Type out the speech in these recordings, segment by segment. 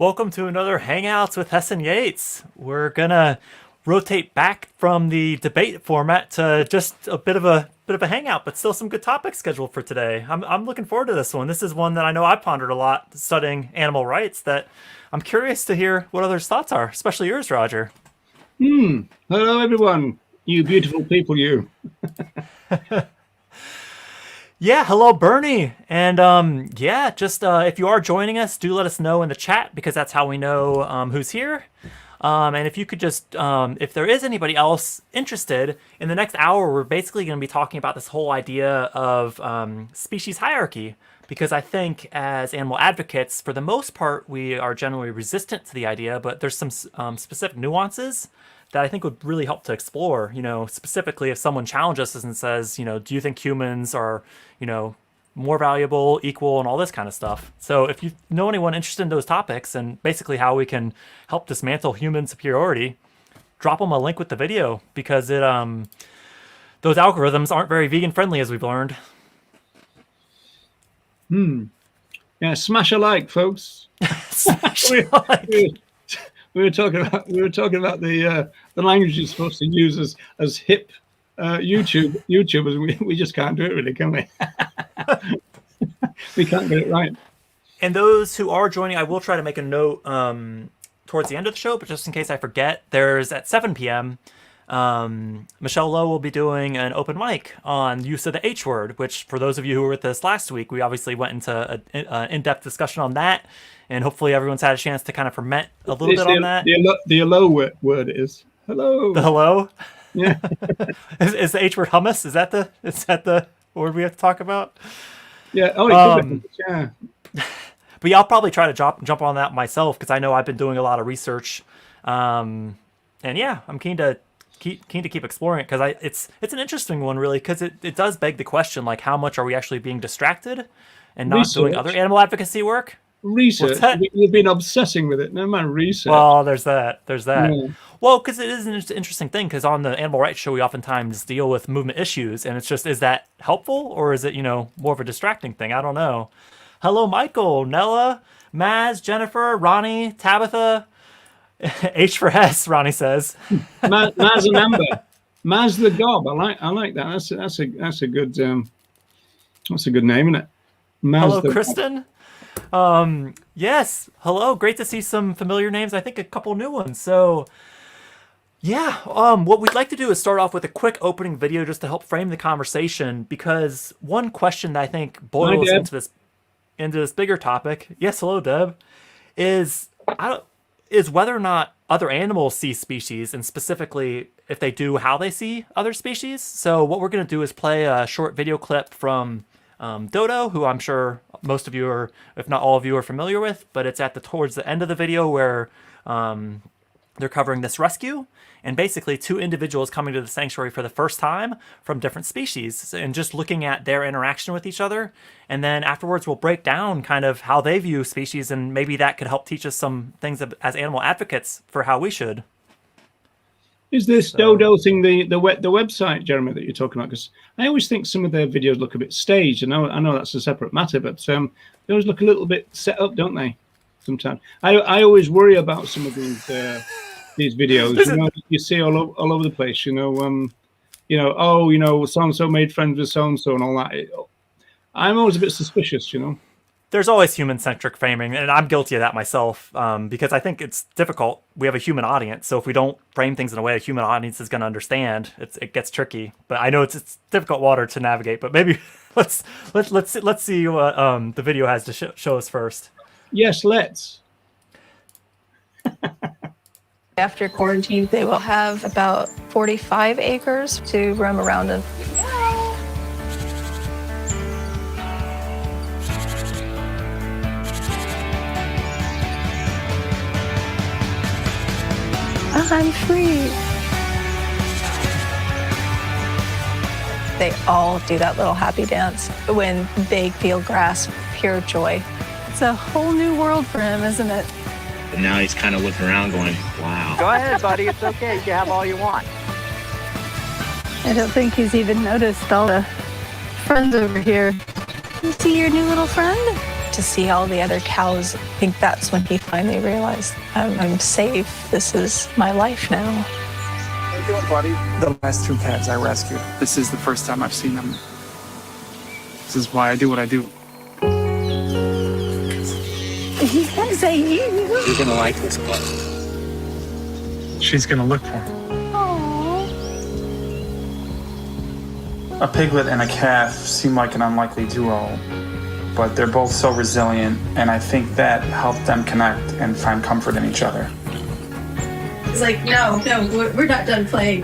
Welcome to another Hangouts with Hess and Yates. We're gonna rotate back from the debate format to just a bit of a hangout, but still some good topics scheduled for today. I'm looking forward to this one. This is one that I know I pondered a lot studying animal rights. That I'm curious to hear what others' thoughts are, especially yours, Roger. Hello, everyone. You beautiful people, you. Yeah, hello, Bernie. And if you are joining us, do let us know in the chat because that's how we know who's here. And if you could just, if there is anybody else interested, in the next hour, we're basically going to be talking about this whole idea of species hierarchy. Because I think as animal advocates, for the most part, we are generally resistant to the idea, but there's some specific nuances that I think would really help to explore. You know, specifically if someone challenges us and says, you know, do you think humans are, you know, more valuable, equal, and all this kind of stuff. So if you know anyone interested in those topics and basically how we can help dismantle human superiority, drop them a link with the video because it those algorithms aren't very vegan friendly, as we've learned. Yeah, smash a like, folks. Smash a like. We were talking about the language you're supposed to use as hip YouTubers. We just can't do it, really, can we? We can't get it right. And those who are joining, I will try to make a note towards the end of the show, but just in case I forget, there's at 7 p.m. Michelle Lowe will be doing an open mic on use of the H word, which for those of you who were with us last week, we obviously went into an in-depth discussion on that. And hopefully everyone's had a chance to kind of ferment a little bit on that. The hello word is hello. The hello? Yeah. is the H word hummus? Is that the word we have to talk about? Yeah. Oh, yeah. But yeah, I'll probably try to jump on that myself because I know I've been doing a lot of research. And yeah, I'm keen to keep exploring it because it's an interesting one really because it does beg the question like how much are we actually being distracted and not doing other animal advocacy work? Research. We've been obsessing with it. No man, research. Well, there's that. Yeah. Well, because it is an interesting thing. Because on the animal rights show, we oftentimes deal with movement issues, and it's just is that helpful or is it more of a distracting thing? I don't know. Hello, Michael, Nella, Maz, Jennifer, Ronnie, Tabitha. H for Hess, Ronnie says. Maz and Amber. Maz the Gob. I like that. That's a good name, isn't it? Maz hello, Kristen. Yes. Hello. Great to see some familiar names. I think a couple new ones. So yeah, what we'd like to do is start off with a quick opening video just to help frame the conversation because one question that I think boils into this bigger topic. Yes. Hello, Deb. Is whether or not other animals see species and specifically if they do, how they see other species. So what we're going to do is play a short video clip from Dodo, who I'm sure most of you are, if not all of you, are familiar with, but it's towards the end of the video where they're covering this rescue and basically two individuals coming to the sanctuary for the first time from different species and just looking at their interaction with each other. And then afterwards we'll break down kind of how they view species and maybe that could help teach us some things as animal advocates for how we should. Is this Dodo thing the website, Jeremy, that you're talking about? Because I always think some of their videos look a bit staged. I know that's a separate matter, but they always look a little bit set up, don't they? Sometimes I always worry about some of these videos. You see all over the place. So and so made friends with so and so and all that. I'm always a bit suspicious. There's always human-centric framing, and I'm guilty of that myself because I think it's difficult. We have a human audience, so if we don't frame things in a way a human audience is going to understand, it gets tricky. But I know it's difficult water to navigate. But maybe let's see what the video has to show us first. Yes, let's. After quarantine, they will have about 45 acres to roam around in. I'm free. They all do that little happy dance when they feel grass, pure joy. It's a whole new world for him, isn't it? And now he's kind of looking around going, wow. Go ahead, buddy. It's okay. You can have all you want. I don't think he's even noticed all the friends over here. You see your new little friend? to see all the other cows, I think that's when he finally realized, I'm safe. This is my life now. How you doing, buddy? The last 2 calves I rescued. This is the first time I've seen them. This is why I do what I do. He's gonna say you. You're gonna like this club. She's gonna look for him. A piglet and a calf seem like an unlikely duo, but they're both so resilient, and I think that helped them connect and find comfort in each other. It's like, no, we're not done playing.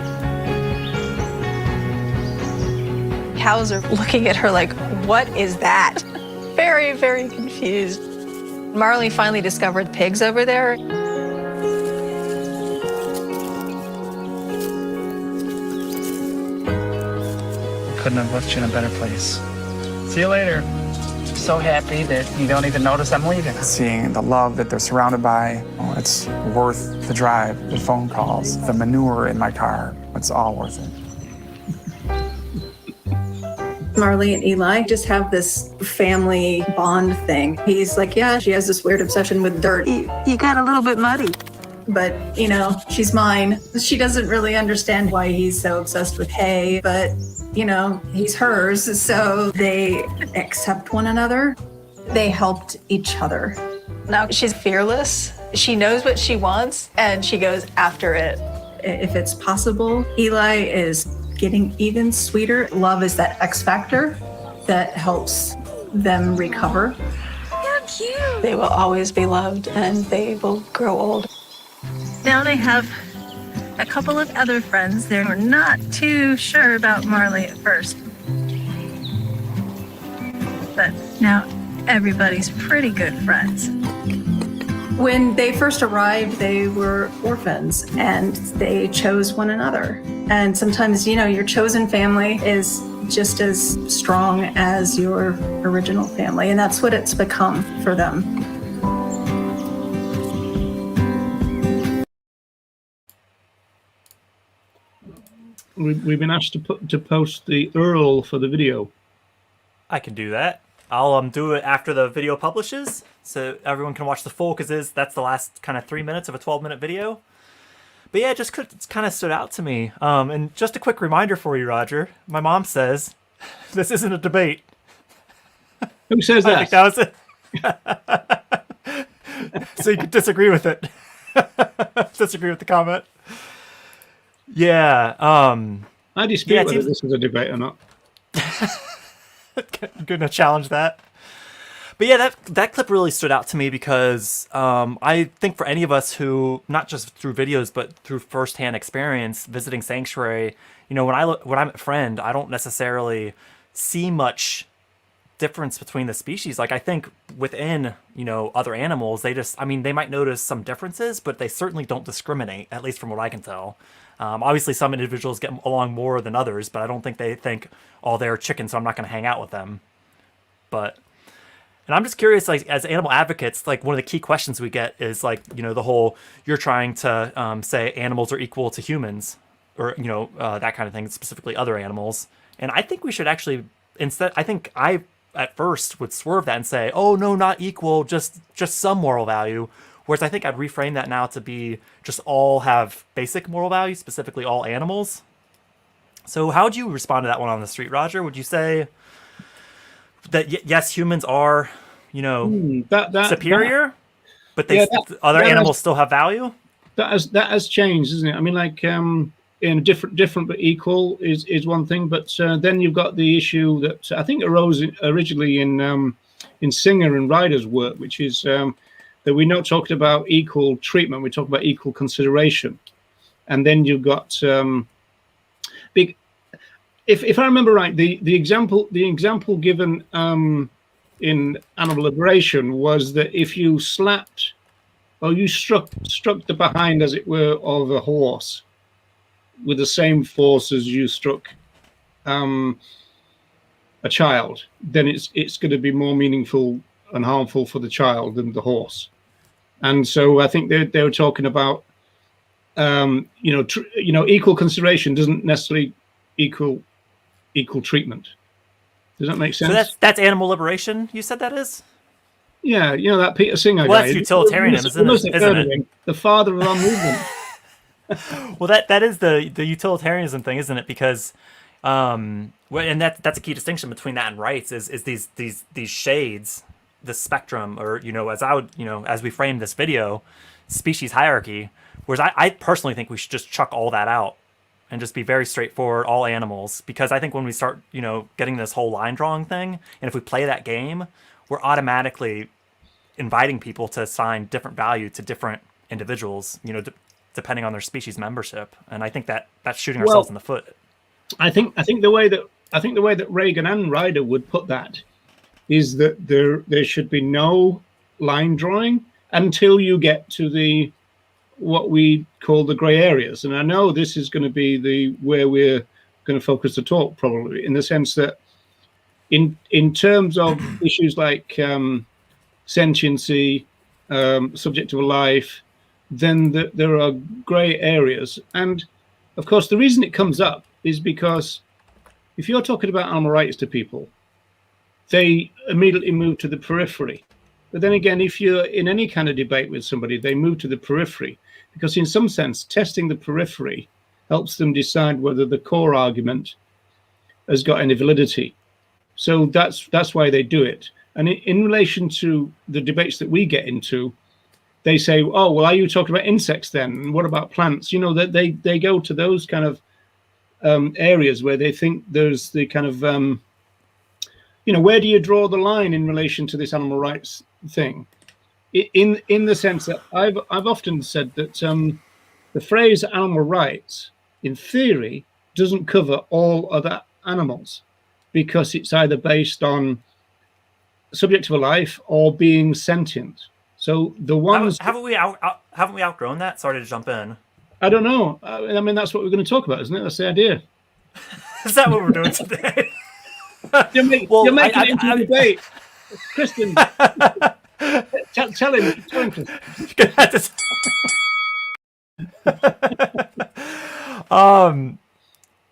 Cows are looking at her like, what is that? Very, very confused. Marley finally discovered pigs over there. Couldn't have left you in a better place. See you later. So happy that you don't even notice I'm leaving. Seeing the love that they're surrounded by, oh, it's worth the drive, the phone calls, the manure in my car. It's all worth it. Marley and Eli just have this family bond thing. He's like, yeah, she has this weird obsession with dirt. You got a little bit muddy. But, she's mine. She doesn't really understand why he's so obsessed with hay, but, he's hers. So they accept one another. They helped each other. Now she's fearless. She knows what she wants, and she goes after it. If it's possible, Eli is getting even sweeter. Love is that X factor that helps them recover. How cute. They will always be loved, and they will grow old. Now they have a couple of other friends. They're not too sure about Marley at first. But now everybody's pretty good friends. When they first arrived, they were orphans and they chose one another. And sometimes, your chosen family is just as strong as your original family. And that's what it's become for them. We've been asked to post the URL for the video. I can do that. I'll do it after the video publishes, so everyone can watch the full, because that's the last kind of 3 minutes of a 12-minute video. But yeah, it's kind of stood out to me. And just a quick reminder for you, Roger. My mom says this isn't a debate. Who says that? I think that was it. So you could disagree with it. Disagree with the comment. Yeah. I dispute whether this is a debate or not. Gonna challenge that. But yeah, that clip really stood out to me because I think for any of us who, not just through videos but through firsthand experience visiting Sanctuary, when I'm at Friend, I don't necessarily see much difference between the species. Like, I think within other animals, they might notice some differences, but they certainly don't discriminate, at least from what I can tell. Obviously, some individuals get along more than others, but I don't think they think, oh, they're chickens, so I'm not going to hang out with them. And I'm just curious, like, as animal advocates, like, one of the key questions we get is, like, the whole, you're trying to say animals are equal to humans, or, that kind of thing, specifically other animals. And I think we should actually, I think I, at first, would swerve that and say, oh, no, not equal, just some moral value. Whereas I think I'd reframe that now to be just all have basic moral value, specifically all animals. So how would you respond to that one on the street, Roger? Would you say that yes, humans are, superior, but other animals still have value? That has changed, isn't it? I mean, like, in different but equal is one thing, but then you've got the issue that I think arose originally in Singer and Ryder's work, which is that we're not talking about equal treatment, we talk about equal consideration. And then you've got big. If I remember right, the example given in Animal Liberation was that if you slapped or you struck the behind, as it were, of a horse with the same force as you struck a child, then it's going to be more meaningful and harmful for the child than the horse. And so I think they were talking about equal consideration doesn't necessarily equal treatment. Does that make sense? So that's animal liberation, you said that is? Yeah, you know that Peter Singer Well, guy. that's utilitarianism, isn't it? The father of our movement. Well, that is the utilitarianism thing, isn't it? Because, and that's a key distinction between that and rights is these shades, the spectrum, or as we frame this video, species hierarchy. Whereas I personally think we should just chuck all that out and just be very straightforward, all animals. Because I think when we start, getting this whole line drawing thing, and if we play that game, we're automatically inviting people to assign different value to different individuals, depending on their species membership. And I think that's shooting ourselves in the foot. I think the way that Regan and Ryder would put that is that there should be no line drawing until you get to what we call the grey areas. And I know this is going to be where we're going to focus the talk, probably, in the sense that in terms of issues like sentiency, subject of life, then there are grey areas. And of course, the reason it comes up is because if you're talking about animal rights to people, they immediately move to the periphery. But then again, if you're in any kind of debate with somebody, they move to the periphery because in some sense, testing the periphery helps them decide whether the core argument has got any validity. So that's why they do it. And in relation to the debates that we get into, they say, oh, well, are you talking about insects then? And what about plants? That they go to those kind of areas where they think there's the kind of, where do you draw the line in relation to this animal rights thing? In the sense that I've often said that the phrase animal rights, in theory, doesn't cover all other animals because it's either based on subject of a life or being sentient. So the ones haven't we outgrown that? Sorry to jump in. I don't know. I mean, that's what we're going to talk about, isn't it? That's the idea. Is that what we're doing today? You're making it into a debate, Kristen. Tell him, Kristen.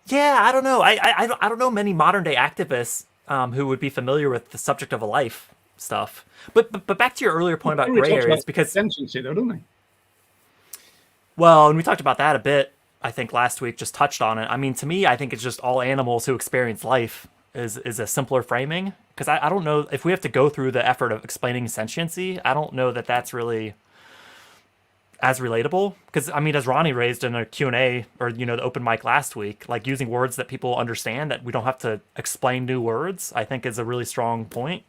Yeah, I don't know. I don't know many modern day activists who would be familiar with the subject of a life stuff. But back to your earlier point about gray areas, because sentiency, though, don't they? Well, and we talked about that a bit, I think last week, just touched on it. I mean, to me, I think it's just all animals who experience life is a simpler framing. Because I don't know, if we have to go through the effort of explaining sentiency, I don't know that that's really as relatable. Because, I mean, as Ronnie raised in a Q&A, or, the open mic last week, like using words that people understand, that we don't have to explain new words, I think is a really strong point.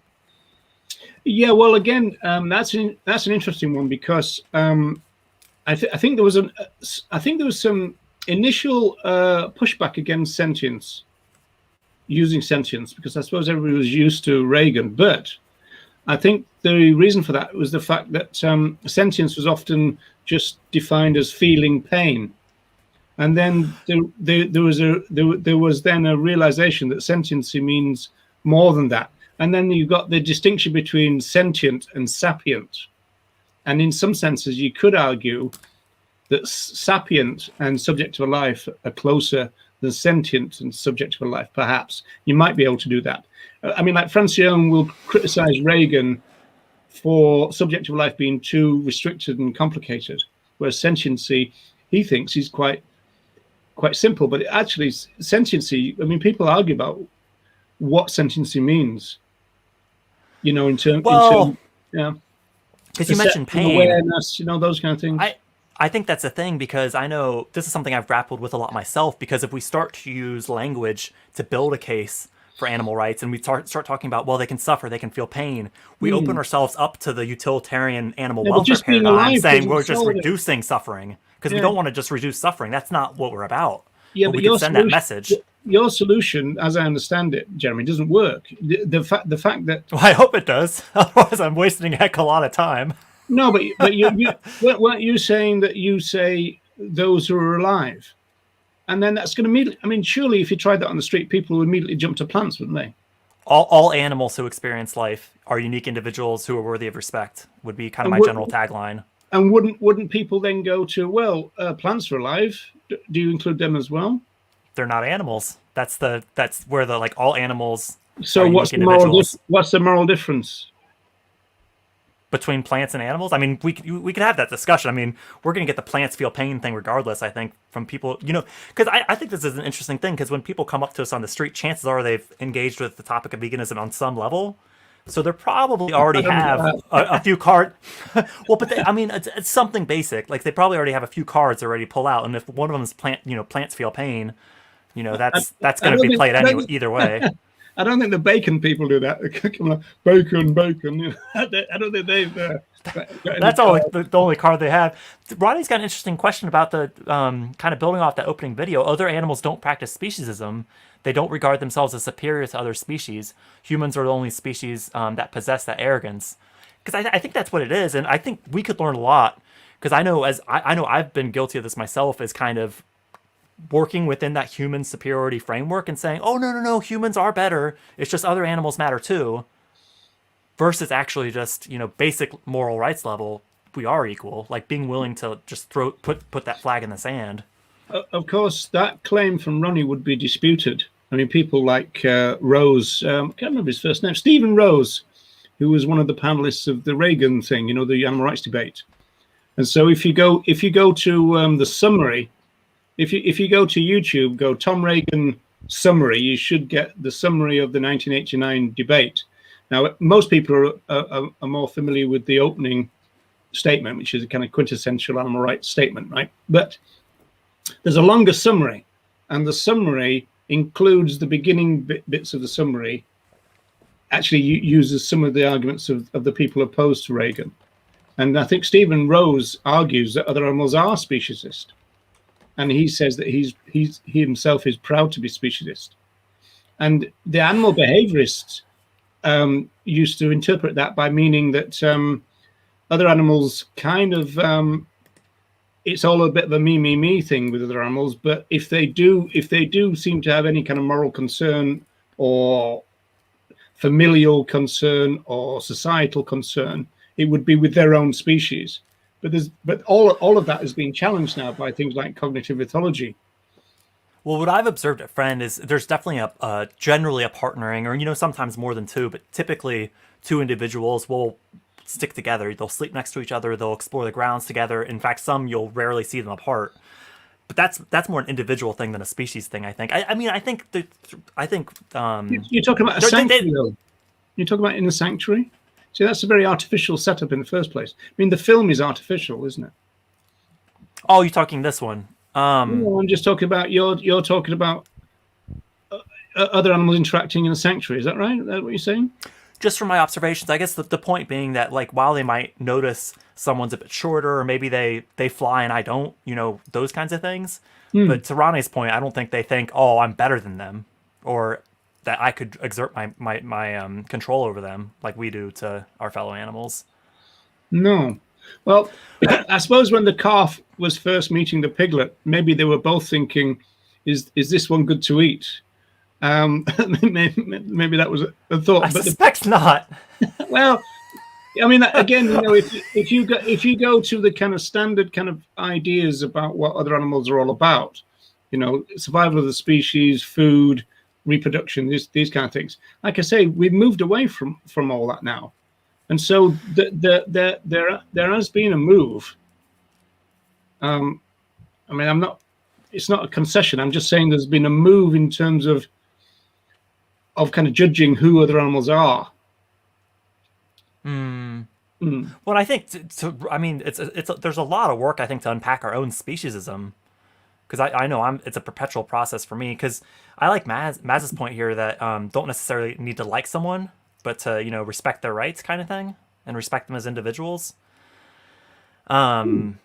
Yeah, well, again, that's an interesting one because I think there was some initial pushback against sentience, using sentience, because I suppose everybody was used to Regan. But I think the reason for that was the fact that sentience was often just defined as feeling pain, and then there was then a realization that sentiency means more than that. And then you've got the distinction between sentient and sapient. And in some senses, you could argue that sapient and subject of a life are closer than sentient and subject of a life, perhaps. You might be able to do that. I mean, like Francione will criticize Regan for subject of life being too restricted and complicated, whereas sentiency, he thinks, is quite simple. But actually, sentiency, I mean, people argue about what sentiency means. In terms, yeah. Because you mentioned pain, awareness, those kind of things. I think that's a thing, because I know this is something I've grappled with a lot myself, because if we start to use language to build a case for animal rights, and we start talking about, well, they can suffer, they can feel pain, we open ourselves up to the utilitarian animal welfare paradigm, saying we're just reducing suffering, because we don't want to just reduce suffering. That's not what we're about. Yeah, but we can send that message. Your solution, as I understand it, Jeremy, doesn't work. The fact that... Well, I hope it does. Otherwise, I'm wasting a heck of a lot of time. No, but weren't you saying that you say those who are alive? And then that's going to immediately... I mean, surely if you tried that on the street, people would immediately jump to plants, wouldn't they? All animals who experience life are unique individuals who are worthy of respect, would be kind of my general tagline. And wouldn't people then go to, well, plants are alive. Do you include them as well? They're not animals. That's where the all animals. So what's the moral difference? between plants and animals? I mean, we could have that discussion. I mean, we're going to get the plants feel pain thing regardless, I think, from people, because I think this is an interesting thing, because when people come up to us on the street, chances are they've engaged with the topic of veganism on some level. So they probably already have a few cards. Well, but I mean, it's something basic. Like they probably already have a few cards already pull out. And if one of them is plants feel pain, that's going to be played either way. I don't think the bacon people do that. Bacon. I don't think they've. That's all the only card they have. Ronnie's got an interesting question about the kind of building off that opening video. Other animals don't practice speciesism. They don't regard themselves as superior to other species. Humans are the only species that possess that arrogance. Because I think that's what it is, and I think we could learn a lot. Because I know I've been guilty of this myself, as kind of working within that human superiority framework and saying, oh, no, humans are better. It's just other animals matter too. Versus actually just, basic moral rights level, we are equal. Like being willing to just put that flag in the sand. Of course, that claim from Ronnie would be disputed. I mean, people like Rose, I can't remember his first name, Stephen Rose, who was one of the panelists of the Regan thing, the animal rights debate. And so if you go to the summary, if you go to YouTube, go Tom Regan summary, you should get the summary of the 1989 debate. Now, most people are more familiar with the opening statement, which is a kind of quintessential animal rights statement, right? But there's a longer summary, and the summary includes the beginning bits of the summary, actually uses some of the arguments of the people opposed to Reagan. And I think Stephen Rose argues that other animals are speciesist. And he says that he himself is proud to be speciesist. And the animal behaviorists used to interpret that by meaning that other animals kind of it's all a bit of a me thing with other animals. But if they do seem to have any kind of moral concern or familial concern or societal concern, it would be with their own species. But all of that has been challenged now by things like cognitive ethology. Well, what I've observed at Friend is there's definitely generally a partnering, or sometimes more than two, but typically two individuals will stick together. They'll sleep next to each other. They'll explore the grounds together. In fact, some you'll rarely see them apart. But that's more an individual thing than a species thing, I think. I think you're talking about a sanctuary, though. You're talking about in the sanctuary. See, that's a very artificial setup in the first place. I mean, the film is artificial, isn't it? Oh, you're talking this one. No, I'm just talking about you're talking about other animals interacting in a sanctuary. Is that right? Is that what you're saying? Just from my observations, I guess the point being that, like, while they might notice someone's a bit shorter, or maybe they fly and I don't, those kinds of things. But to Ronnie's point, I don't think they think, oh, I'm better than them, or that I could exert my control over them like we do to our fellow animals. No. Well, I suppose when the calf was first meeting the piglet, maybe they were both thinking, is this one good to eat? Maybe that was a thought. I suspect not. Well, I mean, again, if you go to the kind of standard kind of ideas about what other animals are all about, survival of the species, food, reproduction, these kind of things. Like I say, we've moved away from all that now, and so there has been a move. I mean, it's not a concession. I'm just saying there's been a move in terms of kind of judging who other animals are. Well, I think there's a lot of work, I think, to unpack our own speciesism, because I know it's a perpetual process for me, because I like Maz's point here that don't necessarily need to like someone, but to respect their rights, kind of thing, and respect them as individuals. Well,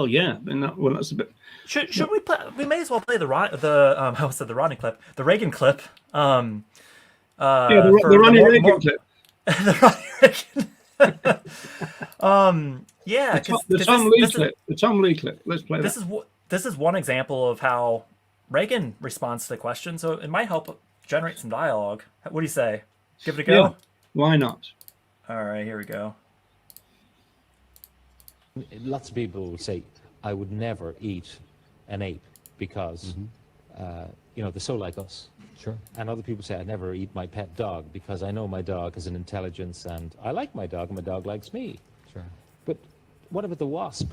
yeah, that's a bit. Should we play? We may as well play the Ronnie clip, the Reagan clip. The Ronnie Reagan clip. The Ronnie Reagan. Yeah, the Tom Lee clip. The Tom Lee clip. Let's play that. This is one example of how Reagan responds to the question, so it might help generate some dialogue. What do you say? Give it a go. Yeah, why not? All right, here we go. Lots of people will say, I would never eat an ape because, they're so like us. Sure. And other people say, I never eat my pet dog because I know my dog has an intelligence and I like my dog and my dog likes me. Sure. But what about the wasp?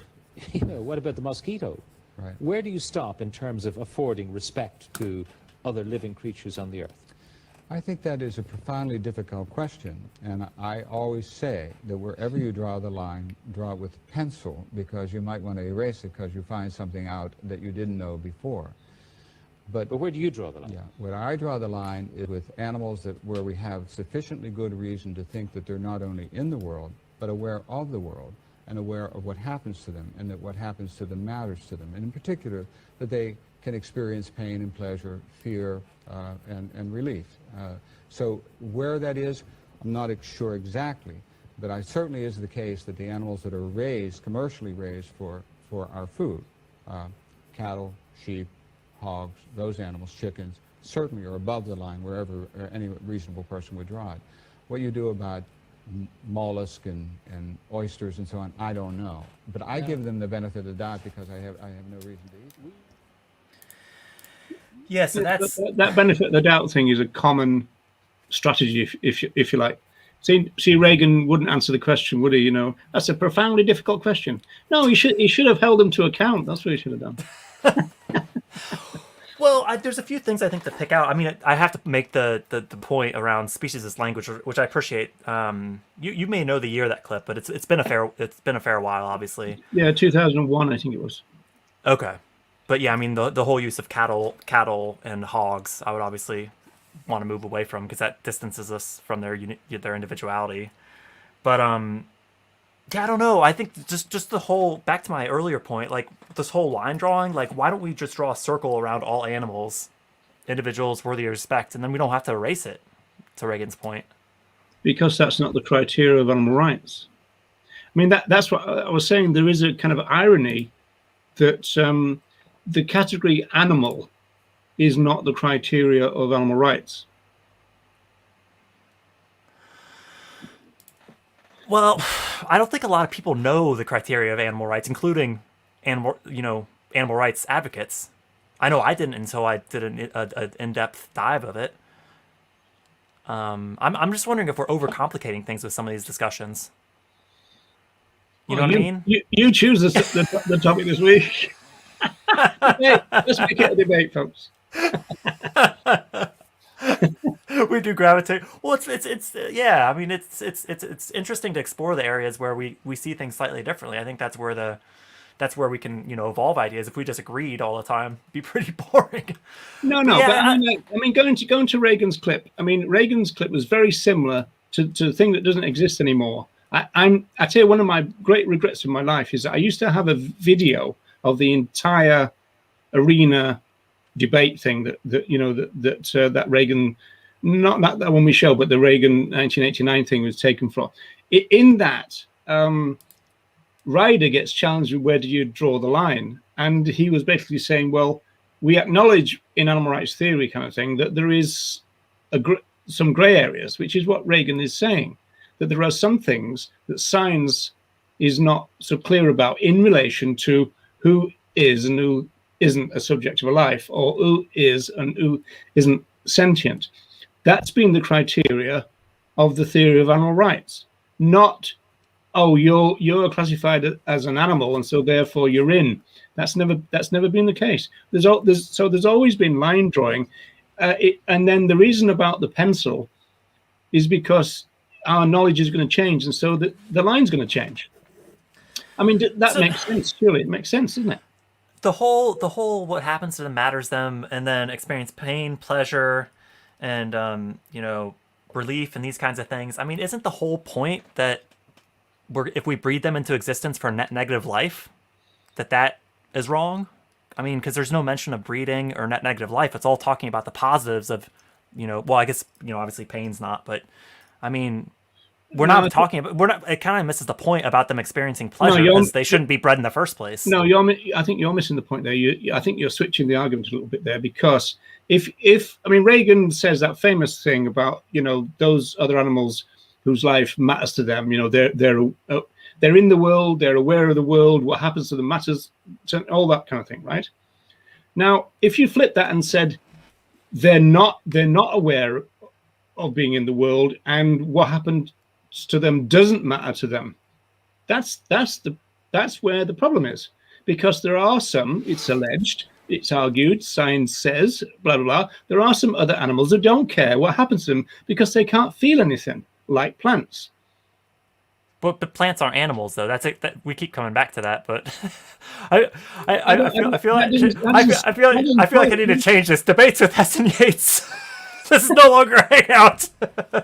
What about the mosquito? Right. Where do you stop in terms of affording respect to other living creatures on the earth? I think that is a profoundly difficult question, and I always say that wherever you draw the line, draw it with pencil, because you might want to erase it because you find something out that you didn't know before. But where do you draw the line? Yeah, where I draw the line is with animals where we have sufficiently good reason to think that they're not only in the world, but aware of the world, and aware of what happens to them, and that what happens to them matters to them, and in particular, that they can experience pain and pleasure, fear, and relief. So where that is, I'm not sure exactly, but it certainly is the case that the animals that are raised, commercially raised for our food, cattle, sheep, hogs, those animals, chickens, certainly are above the line wherever any reasonable person would draw it. What you do about mollusk and oysters and so on, I don't know. But I give them the benefit of the doubt because I have no reason to eat. Yes, and that's that benefit of the doubt thing is a common strategy, if you like. See, Regan wouldn't answer the question, would he? You know, that's a profoundly difficult question. No, he should have held them to account. That's what he should have done. Well, there's a few things I think to pick out. I mean, I have to make the point around species as language, which I appreciate. You may know the year of that clip, but it's been a fair while, obviously. Yeah, 2001, I think it was. Okay, but yeah, I mean the whole use of cattle and hogs, I would obviously want to move away from because that distances us from their individuality. But yeah, I don't know. I think just the whole, back to my earlier point, like this whole line drawing, like why don't we just draw a circle around all animals, individuals worthy of respect, and then we don't have to erase it, to Regan's point. Because that's not the criteria of animal rights. I mean, that's what I was saying. There is a kind of irony that the category animal is not the criteria of animal rights. Well, I don't think a lot of people know the criteria of animal rights, including animal rights advocates. I know I didn't until I did an in-depth dive of it. I'm just wondering if we're overcomplicating things with some of these discussions. You know what I mean? You choose the topic this week. Hey, let's make it a debate, folks. We do gravitate. Well, it's yeah. I mean, it's interesting to explore the areas where we see things slightly differently. I think that's where we can evolve ideas. If we just agreed all the time, it'd be pretty boring. No. Yeah, but I mean, going to Reagan's clip. I mean, Reagan's clip was very similar to the thing that doesn't exist anymore. I tell you, one of my great regrets in my life is that I used to have a video of the entire arena debate thing that Reagan, not that one we show, but the Reagan 1989 thing was taken from. In that, Ryder gets challenged with where do you draw the line, and he was basically saying, well, we acknowledge in animal rights theory kind of thing that there is some grey areas, which is what Reagan is saying, that there are some things that science is not so clear about in relation to who is and who isn't a subject of a life, or who is and who isn't sentient. That's been the criteria of the theory of animal rights, not, oh, you're classified as an animal and so therefore you're in. That's never been the case. There's always been line drawing, and then the reason about the pencil is because our knowledge is going to change, and so the line's going to change. I mean, that makes sense. Surely it makes sense, doesn't it? The whole what happens to them matters them, and then experience pain, pleasure, and relief and these kinds of things. I mean, isn't the whole point that if we breed them into existence for net negative life, that is wrong? I mean, because there's no mention of breeding or net negative life. It's all talking about the positives of, well, I guess, obviously pain's not, but I mean, we're not talking about, it kind of misses the point about them experiencing pleasure because they shouldn't be bred in the first place. No, I think you're missing the point there. I think you're switching the argument a little bit there, because if I mean, Reagan says that famous thing about, those other animals whose life matters to them, they're in the world, they're aware of the world, what happens to them matters, all that kind of thing, right? Now, if you flip that and said, they're not aware of being in the world, and what happens to them doesn't matter to them. That's where the problem is, because there are some, it's alleged, it's argued, science says, blah blah blah, there are some other animals that don't care what happens to them because they can't feel anything, like plants. But plants aren't animals, though. That's it. That, we keep coming back to that, but I feel like I need to change this. Debates with Hess and Yates. This is no longer a hangout.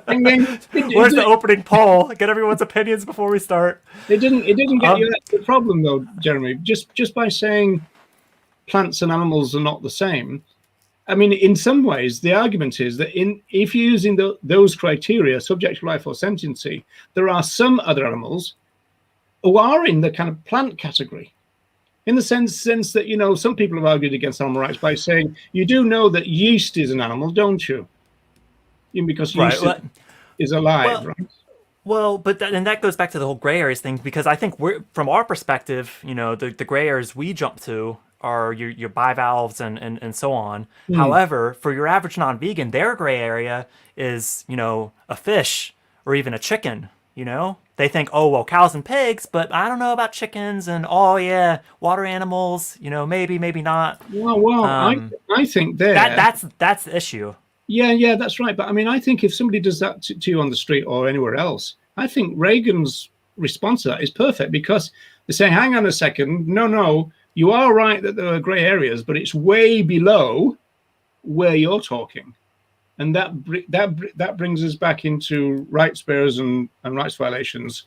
Where's the opening poll? Get everyone's opinions before we start. It didn't get you the problem though, Jeremy. Just by saying plants and animals are not the same. I mean, in some ways, the argument is that if you're using those criteria, subjective life or sentiency, there are some other animals who are in the kind of plant category. In the sense that, some people have argued against animal rights by saying, you do know that yeast is an animal, don't you? Because yeast is alive, right? Well, but that goes back to the whole gray areas thing, because I think from our perspective, the gray areas we jump to are your bivalves and so on. However, for your average non-vegan, their gray area is, a fish or even a chicken, They think, oh, well, cows and pigs, but I don't know about chickens, and oh, yeah, water animals, maybe not. Well, I think that's the issue. Yeah, that's right. But I mean, I think if somebody does that to you on the street or anywhere else, I think Regan's response to that is perfect, because they say, hang on a second, no, you are right that there are grey areas, but it's way below where you're talking. And that brings us back into rights bearers and rights violations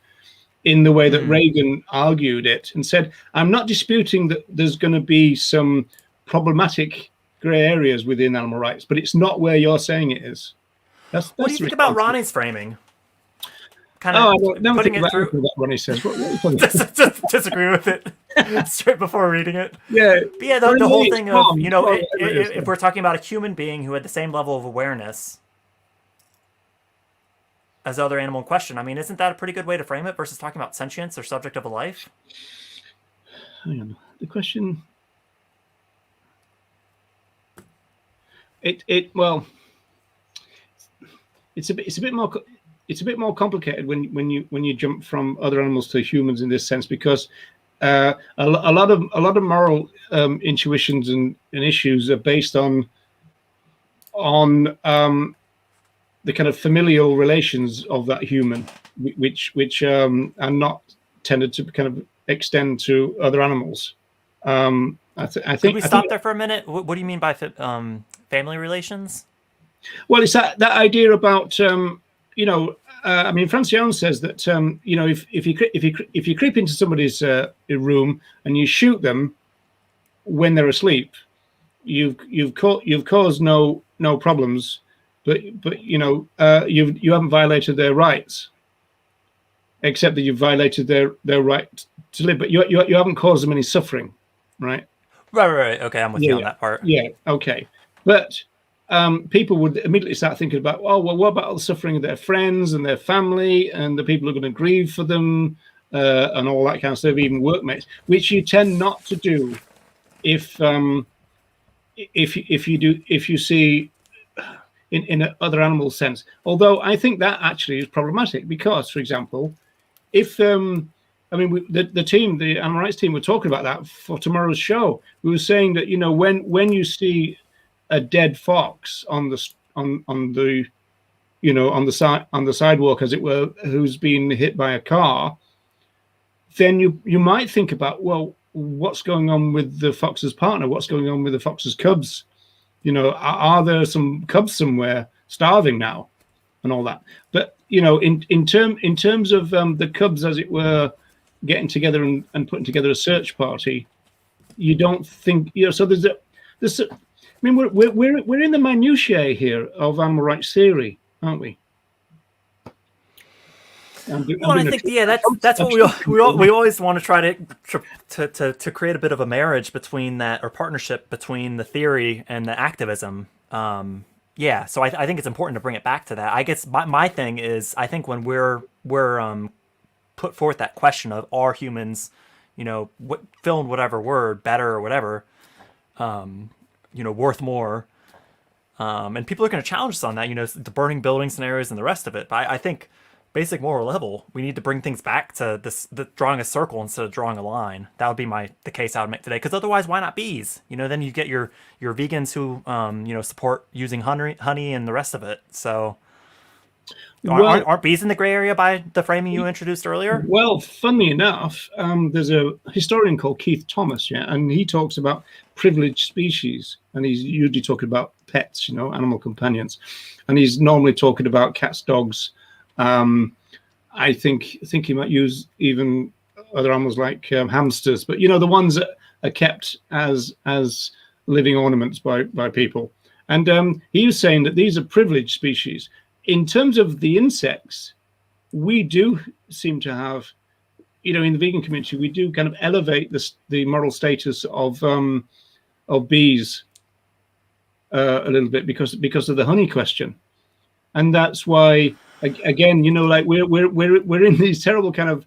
in the way that Regan argued it and said, I'm not disputing that there's going to be some problematic grey areas within animal rights, but it's not where you're saying it is. What do you think about Ronnie's framing? I don't putting it through what Ronnie says. Disagree with it straight before reading it. Yeah, but yeah. The whole thing of if we're talking about a human being who had the same level of awareness as the other animal in question, I mean, isn't that a pretty good way to frame it versus talking about sentience or subject of a life? Hang on, the question. It's a bit more. It's a bit more complicated when you jump from other animals to humans in this sense, because a lot of moral intuitions and issues are based on the kind of familial relations of that human, which are not tended to kind of extend to other animals. I think. Could we stop there for a minute? What do you mean by family relations? Well, it's that idea about I mean, Francione says that if you creep into somebody's room and you shoot them when they're asleep, you've caused no problems, but you haven't violated their rights, except that you've violated their right to live, but you haven't caused them any suffering, right? Right. Okay, I'm with you on that part. Yeah. Okay, but. People would immediately start thinking about, oh, well, what about the suffering of their friends and their family and the people who are going to grieve for them and all that kind of stuff, even workmates, which you tend not to do if you see in a other animal sense. Although I think that actually is problematic because, for example, if the animal rights team were talking about that for tomorrow's show. We were saying that when you see a dead fox on the sidewalk, as it were, who's been hit by a car, then you might think about, well, what's going on with the fox's partner? What's going on with the fox's cubs? Are there some cubs somewhere starving now, and all that? But in terms of the cubs, as it were, getting together and putting together a search party, you don't think So there's I mean, we're in the minutiae here of animal rights theory, aren't we? Well, I think that's what we always want to try to create a bit of a marriage between that, or partnership between the theory and the activism. So I think it's important to bring it back to that. I guess my thing is, I think when we're put forth that question of, are humans, fill in whatever word, better or whatever, worth more, And people are going to challenge us on that, the burning building scenarios and the rest of it. But I think basic moral level, we need to bring things back to the drawing a circle instead of drawing a line. That would be the case I would make today. Because otherwise, why not bees? Then you get your vegans who support using honey and the rest of it. So aren't bees in the gray area by the framing you introduced earlier? Well, funnily enough, there's a historian called Keith Thomas, and he talks about privileged species, and he's usually talking about pets, animal companions, and he's normally talking about cats, dogs. I think he might use even other animals like hamsters, but the ones that are kept as living ornaments by people. And he was saying that these are privileged species. In terms of the insects, we do seem to have, in the vegan community, we do kind of elevate the moral status of bees a little bit because of the honey question, and that's why. Again, like we're in these terrible kind of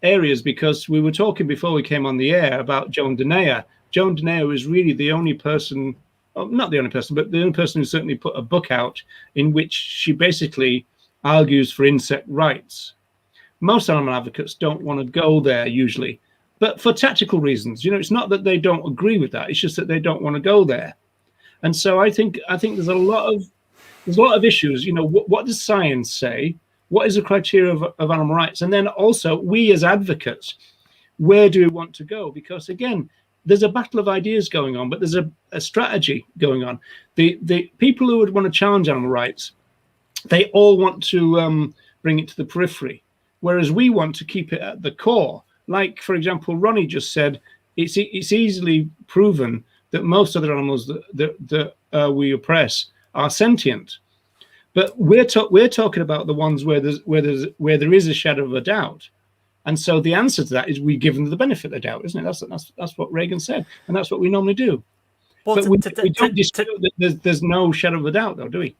areas because we were talking before we came on the air about Joan Denea. Joan Denea is really the only person, not the only person, but the only person who certainly put a book out in which she basically argues for insect rights. Most animal advocates don't want to go there usually, but for tactical reasons. It's not that they don't agree with that; it's just that they don't want to go there. And so I think there's a lot of issues. What does science say? What is the criteria of animal rights? And then also, we as advocates, where do we want to go? Because again, there's a battle of ideas going on, but there's a strategy going on. The people who would want to challenge animal rights, they all want to bring it to the periphery, whereas we want to keep it at the core. Like, for example, Ronnie just said, it's easily proven that most other animals that we oppress are sentient, but we're talking about the ones where there is a shadow of a doubt, and so the answer to that is we give them the benefit of the doubt, isn't it? That's what Regan said, and that's what we normally do. Well, but we don't dispute that there's no shadow of a doubt, though, do we?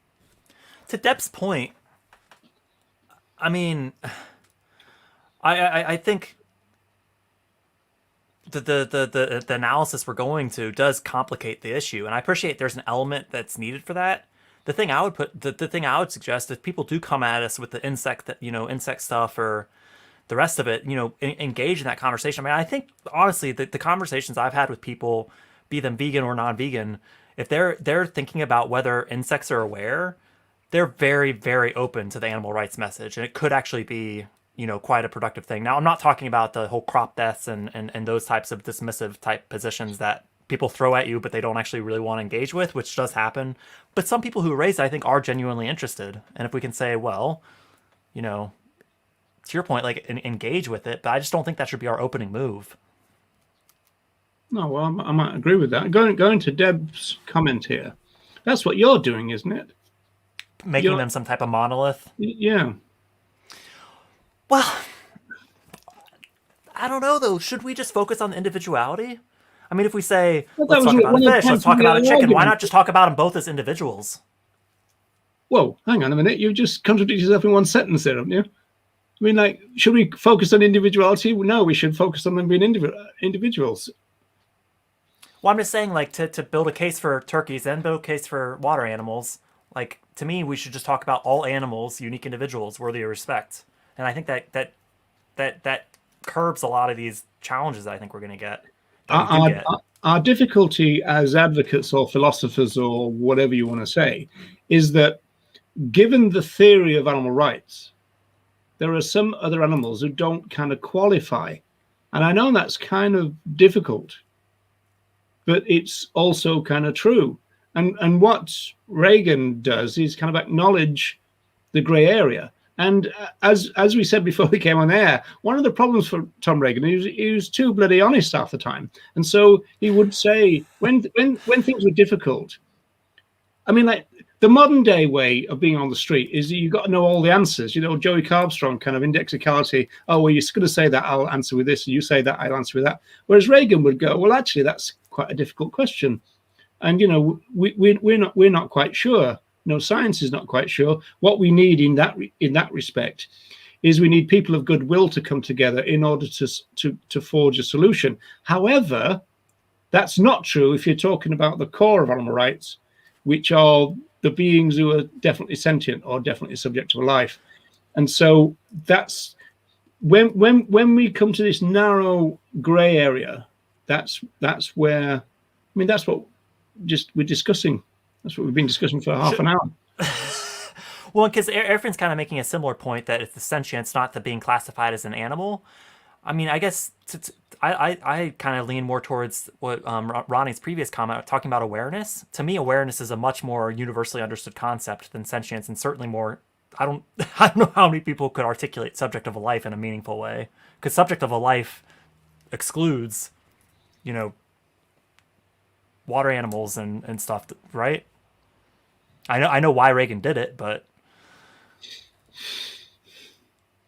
To Deb's point, I mean, I think the analysis we're going to does complicate the issue, and I appreciate there's an element that's needed for that. The thing I would suggest, if people do come at us with the insect stuff or the rest of it, engage in that conversation. I mean, I think honestly the conversations I've had with people, be them vegan or non-vegan, if they're thinking about whether insects are aware, they're very, very open to the animal rights message, and it could actually be quite a productive thing. Now, I'm not talking about the whole crop deaths and those types of dismissive type positions that people throw at you, but they don't actually really want to engage with, which does happen. But some people who raise it, I think, are genuinely interested. And if we can say, well, to your point, like engage with it, but I just don't think that should be our opening move. No, well, I might agree with that. Going to Deb's comment here, that's what you're doing, isn't it? Making them some type of monolith? Yeah. Well, I don't know, though. Should we just focus on the individuality? I mean, if we say, let's talk about a fish, let's talk about a chicken, why not just talk about them both as individuals? Whoa, hang on a minute. You just contradicted yourself in one sentence there, haven't you? I mean, like, should we focus on individuality? No, we should focus on them being individuals. Well, I'm just saying, like, to build a case for turkeys and build a case for water animals, like, to me, we should just talk about all animals, unique individuals, worthy of respect. And I think that curbs a lot of these challenges that I think we're going to get. Our difficulty as advocates or philosophers or whatever you want to say is that given the theory of animal rights, there are some other animals who don't kind of qualify. And I know that's kind of difficult, but it's also kind of true. And what Regan does is kind of acknowledge the gray area. And as we said before we came on air, one of the problems for Tom Regan, he was too bloody honest half the time. And so he would say, when things were difficult, I mean, like, the modern day way of being on the street is you've got to know all the answers. Joey Carbstrong kind of indexicality. Oh, well, you're going to say that, I'll answer with this. And you say that, I'll answer with that. Whereas Regan would go, well, actually, that's quite a difficult question. And, we're not quite sure. Science is not quite sure. What we need in that respect is we need people of goodwill to come together in order to forge a solution. However, that's not true if you're talking about the core of animal rights, which are the beings who are definitely sentient or definitely subject to a life. And so that's when we come to this narrow gray area, that's where, I mean, that's what we're discussing. That's what we've been discussing for half an hour. Well, because everyone's kind of making a similar point that it's the sentience, not the being classified as an animal. I mean, I guess I kind of lean more towards what Ronnie's previous comment, talking about awareness. To me, awareness is a much more universally understood concept than sentience, and certainly more. I don't know how many people could articulate subject of a life in a meaningful way, because subject of a life excludes, water animals and stuff, right? I know why Regan did it, but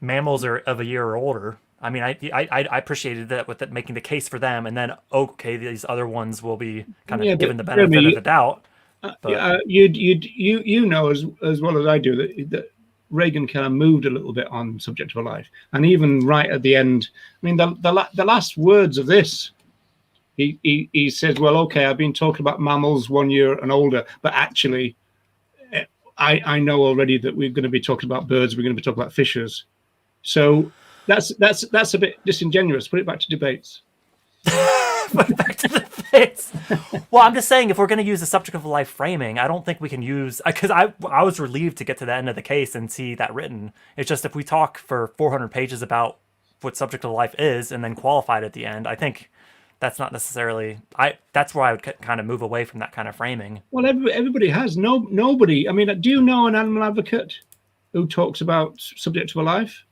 mammals are of a year or older. I mean, I appreciated that with it making the case for them, and then okay, these other ones will be kind of given the benefit of the doubt. You know as well as I do that Regan kind of moved a little bit on subject of a life, and even right at the end, I mean, the last words of this, he says, well, okay, I've been talking about mammals 1 year and older, but actually, I know already that we're going to be talking about birds, we're going to be talking about fishes, so that's a bit disingenuous. Put it back to debates. Put it back to debates. Well, I'm just saying, if we're going to use the subject of life framing, I don't think we can use, because I was relieved to get to the end of the case and see that written. It's just if we talk for 400 pages about what subject of life is and then qualified at the end, I think that's not necessarily, that's where I would kind of move away from that kind of framing. Well, everybody has. Nobody, I mean, do you know an animal advocate who talks about subject of a life?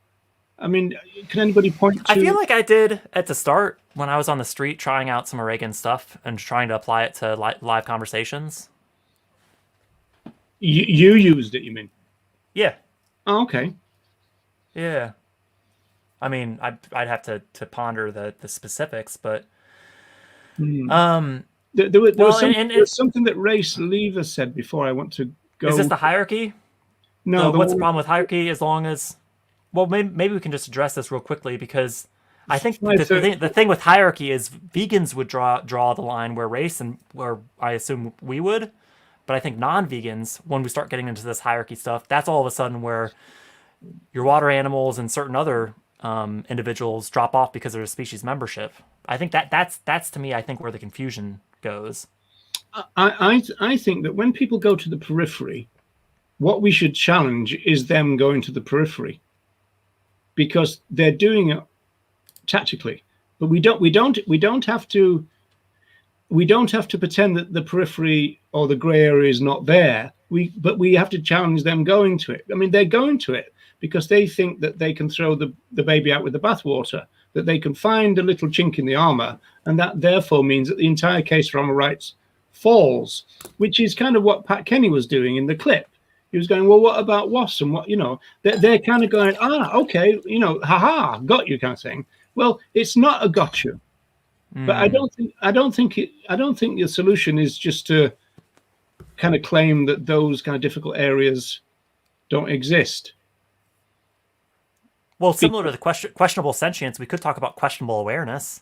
I mean, can anybody point to... I feel like I did at the start when I was on the street trying out some Regan stuff and trying to apply it to live conversations. You used it, you mean? Yeah. Oh, okay. Yeah. I mean, I'd have to ponder the specifics, but... There was something that Race Lever said before I want to go... Is this the hierarchy? No. What's the problem with hierarchy as long as... Well, maybe we can just address this real quickly, because I think the thing with hierarchy is vegans would draw the line where race and where I assume we would, but I think non-vegans, when we start getting into this hierarchy stuff, that's all of a sudden where your water animals and certain other individuals drop off because of their species membership. I think that's to me, I think, where the confusion goes. I think that when people go to the periphery, what we should challenge is them going to the periphery, because they're doing it tactically. But we don't have to pretend that the periphery or the grey area is not there. But we have to challenge them going to it. I mean, they're going to it because they think that they can throw the baby out with the bathwater, that they can find a little chink in the armor, and that therefore means that the entire case for animal rights falls, which is kind of what Pat Kenny was doing in the clip. He was going, well, what about WASP? And what, they're kind of going, okay, haha, got you kind of thing. Well, it's not a gotcha. But I don't think the solution is just to kind of claim that those kind of difficult areas don't exist. Well, similar to the questionable sentience, we could talk about questionable awareness.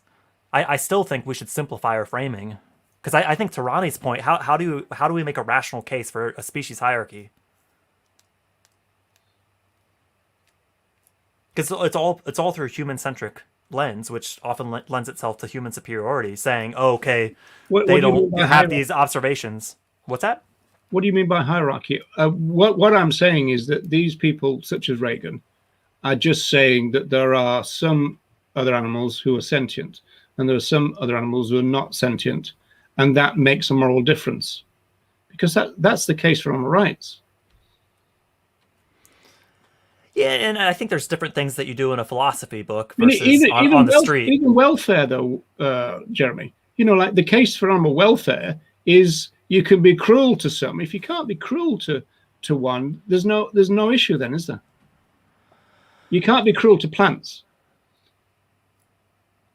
I still think we should simplify our framing, because I think, to Ronnie's point, how do we make a rational case for a species hierarchy? Because it's all through a human-centric lens, which often lends itself to human superiority, saying, "Oh, okay, they don't have these observations." What's that? What do you mean by hierarchy? What I'm saying is that these people, such as Regan, are just saying that there are some other animals who are sentient, and there are some other animals who are not sentient, and that makes a moral difference, because that's the case for animal rights. Yeah, and I think there's different things that you do in a philosophy book versus on the street. Even welfare, though, Jeremy, like the case for animal welfare is you can be cruel to some. If you can't be cruel to one, there's no issue then, is there? You can't be cruel to plants.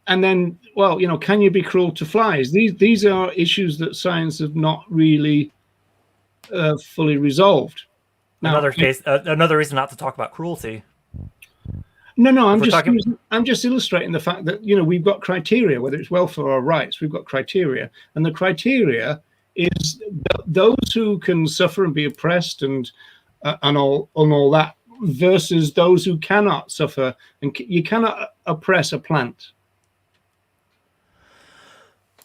And then, well, can you be cruel to flies? These are issues that science have not really fully resolved. Now, another reason not to talk about cruelty. No, I'm just illustrating the fact that we've got criteria, whether it's welfare or rights, we've got criteria, and the criteria is those who can suffer and be oppressed and all that versus those who cannot suffer, and you cannot oppress a plant.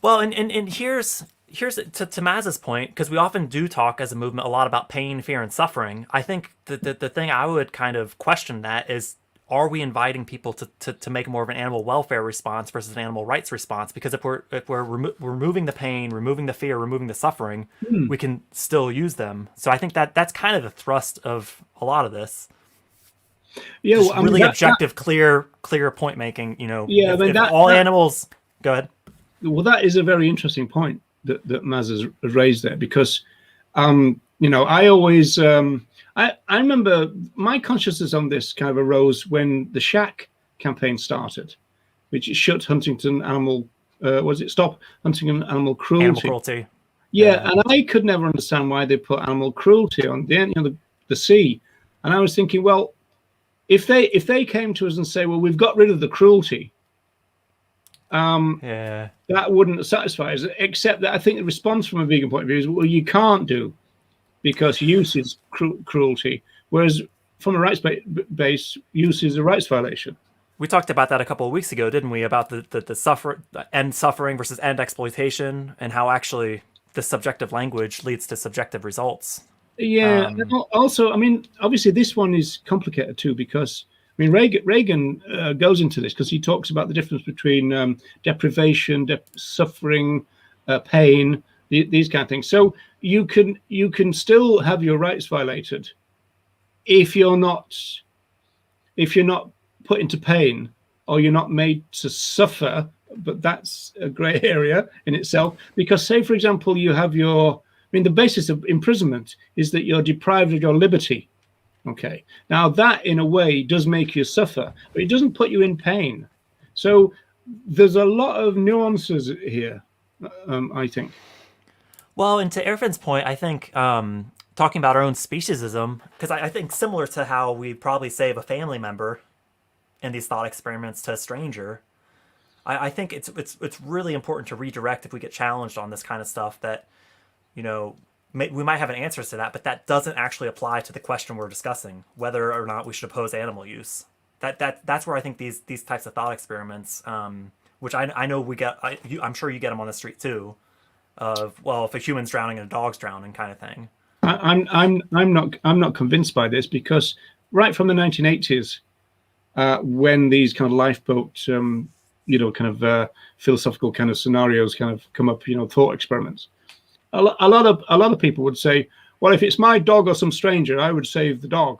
Well, and here's to Maz's point, because we often do talk as a movement a lot about pain, fear, and suffering. I think the thing I would kind of question that is, are we inviting people to make more of an animal welfare response versus an animal rights response? Because if we're removing the pain, removing the fear, removing the suffering, we can still use them. So I think that's kind of the thrust of a lot of this. Yeah, just well, really objective, clear point making. Yeah, if all animals. Go ahead. Well, that is a very interesting point that Maz has raised there, because I always I remember my consciousness on this kind of arose when the Shack campaign started, which shut Huntington animal stop Huntington animal cruelty. Animal cruelty. Yeah, and I could never understand why they put animal cruelty on the sea. And I was thinking, well, if they came to us and say, well, we've got rid of the cruelty, that wouldn't satisfy us. Except that I think the response from a vegan point of view is, well, you can't do, because use is cruelty, whereas from a rights base, use is a rights violation. We talked about that a couple of weeks ago, didn't we? About the end suffering versus end exploitation, and how actually the subjective language leads to subjective results. Yeah. And also, I mean, obviously this one is complicated too, because I mean, Regan goes into this because he talks about the difference between deprivation, suffering, pain, these kind of things. So you can still have your rights violated if you're not put into pain, or you're not made to suffer. But that's a grey area in itself, because say, for example, you have the basis of imprisonment is that you're deprived of your liberty. Okay, now that in a way does make you suffer, but it doesn't put you in pain. So there's a lot of nuances here, I think. Well, and to Erfin's point, I think talking about our own speciesism, because I think similar to how we probably save a family member in these thought experiments to a stranger, I think it's really important to redirect if we get challenged on this kind of stuff, that we might have an answer to that, but that doesn't actually apply to the question we're discussing, whether or not we should oppose animal use. That's where I think these types of thought experiments, which I know we get, I'm sure you get them on the street too, of, well, if a human's drowning and a dog's drowning kind of thing. I'm not convinced by this, because right from the 1980s, when these kind of lifeboat, philosophical kind of scenarios kind of come up, thought experiments. A lot of people would say, well, if it's my dog or some stranger, I would save the dog.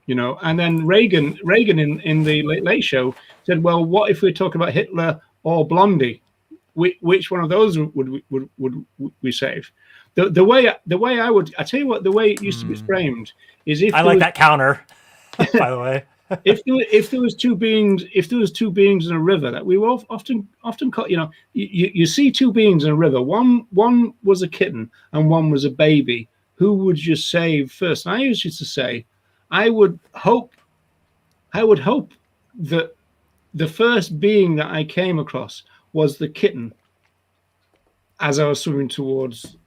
And then Regan in the Late Show said, well, what if we're talking about Hitler or Blondie? Which one of those would we save? The way I tell you what, the way it used to be framed is, if I like that counter, by the way. if there was two beings in a river, that we will often call, you see two beings in a river. One was a kitten and one was a baby. Who would you save first? And I used to say, I would hope that the first being that I came across was the kitten, as I was swimming towards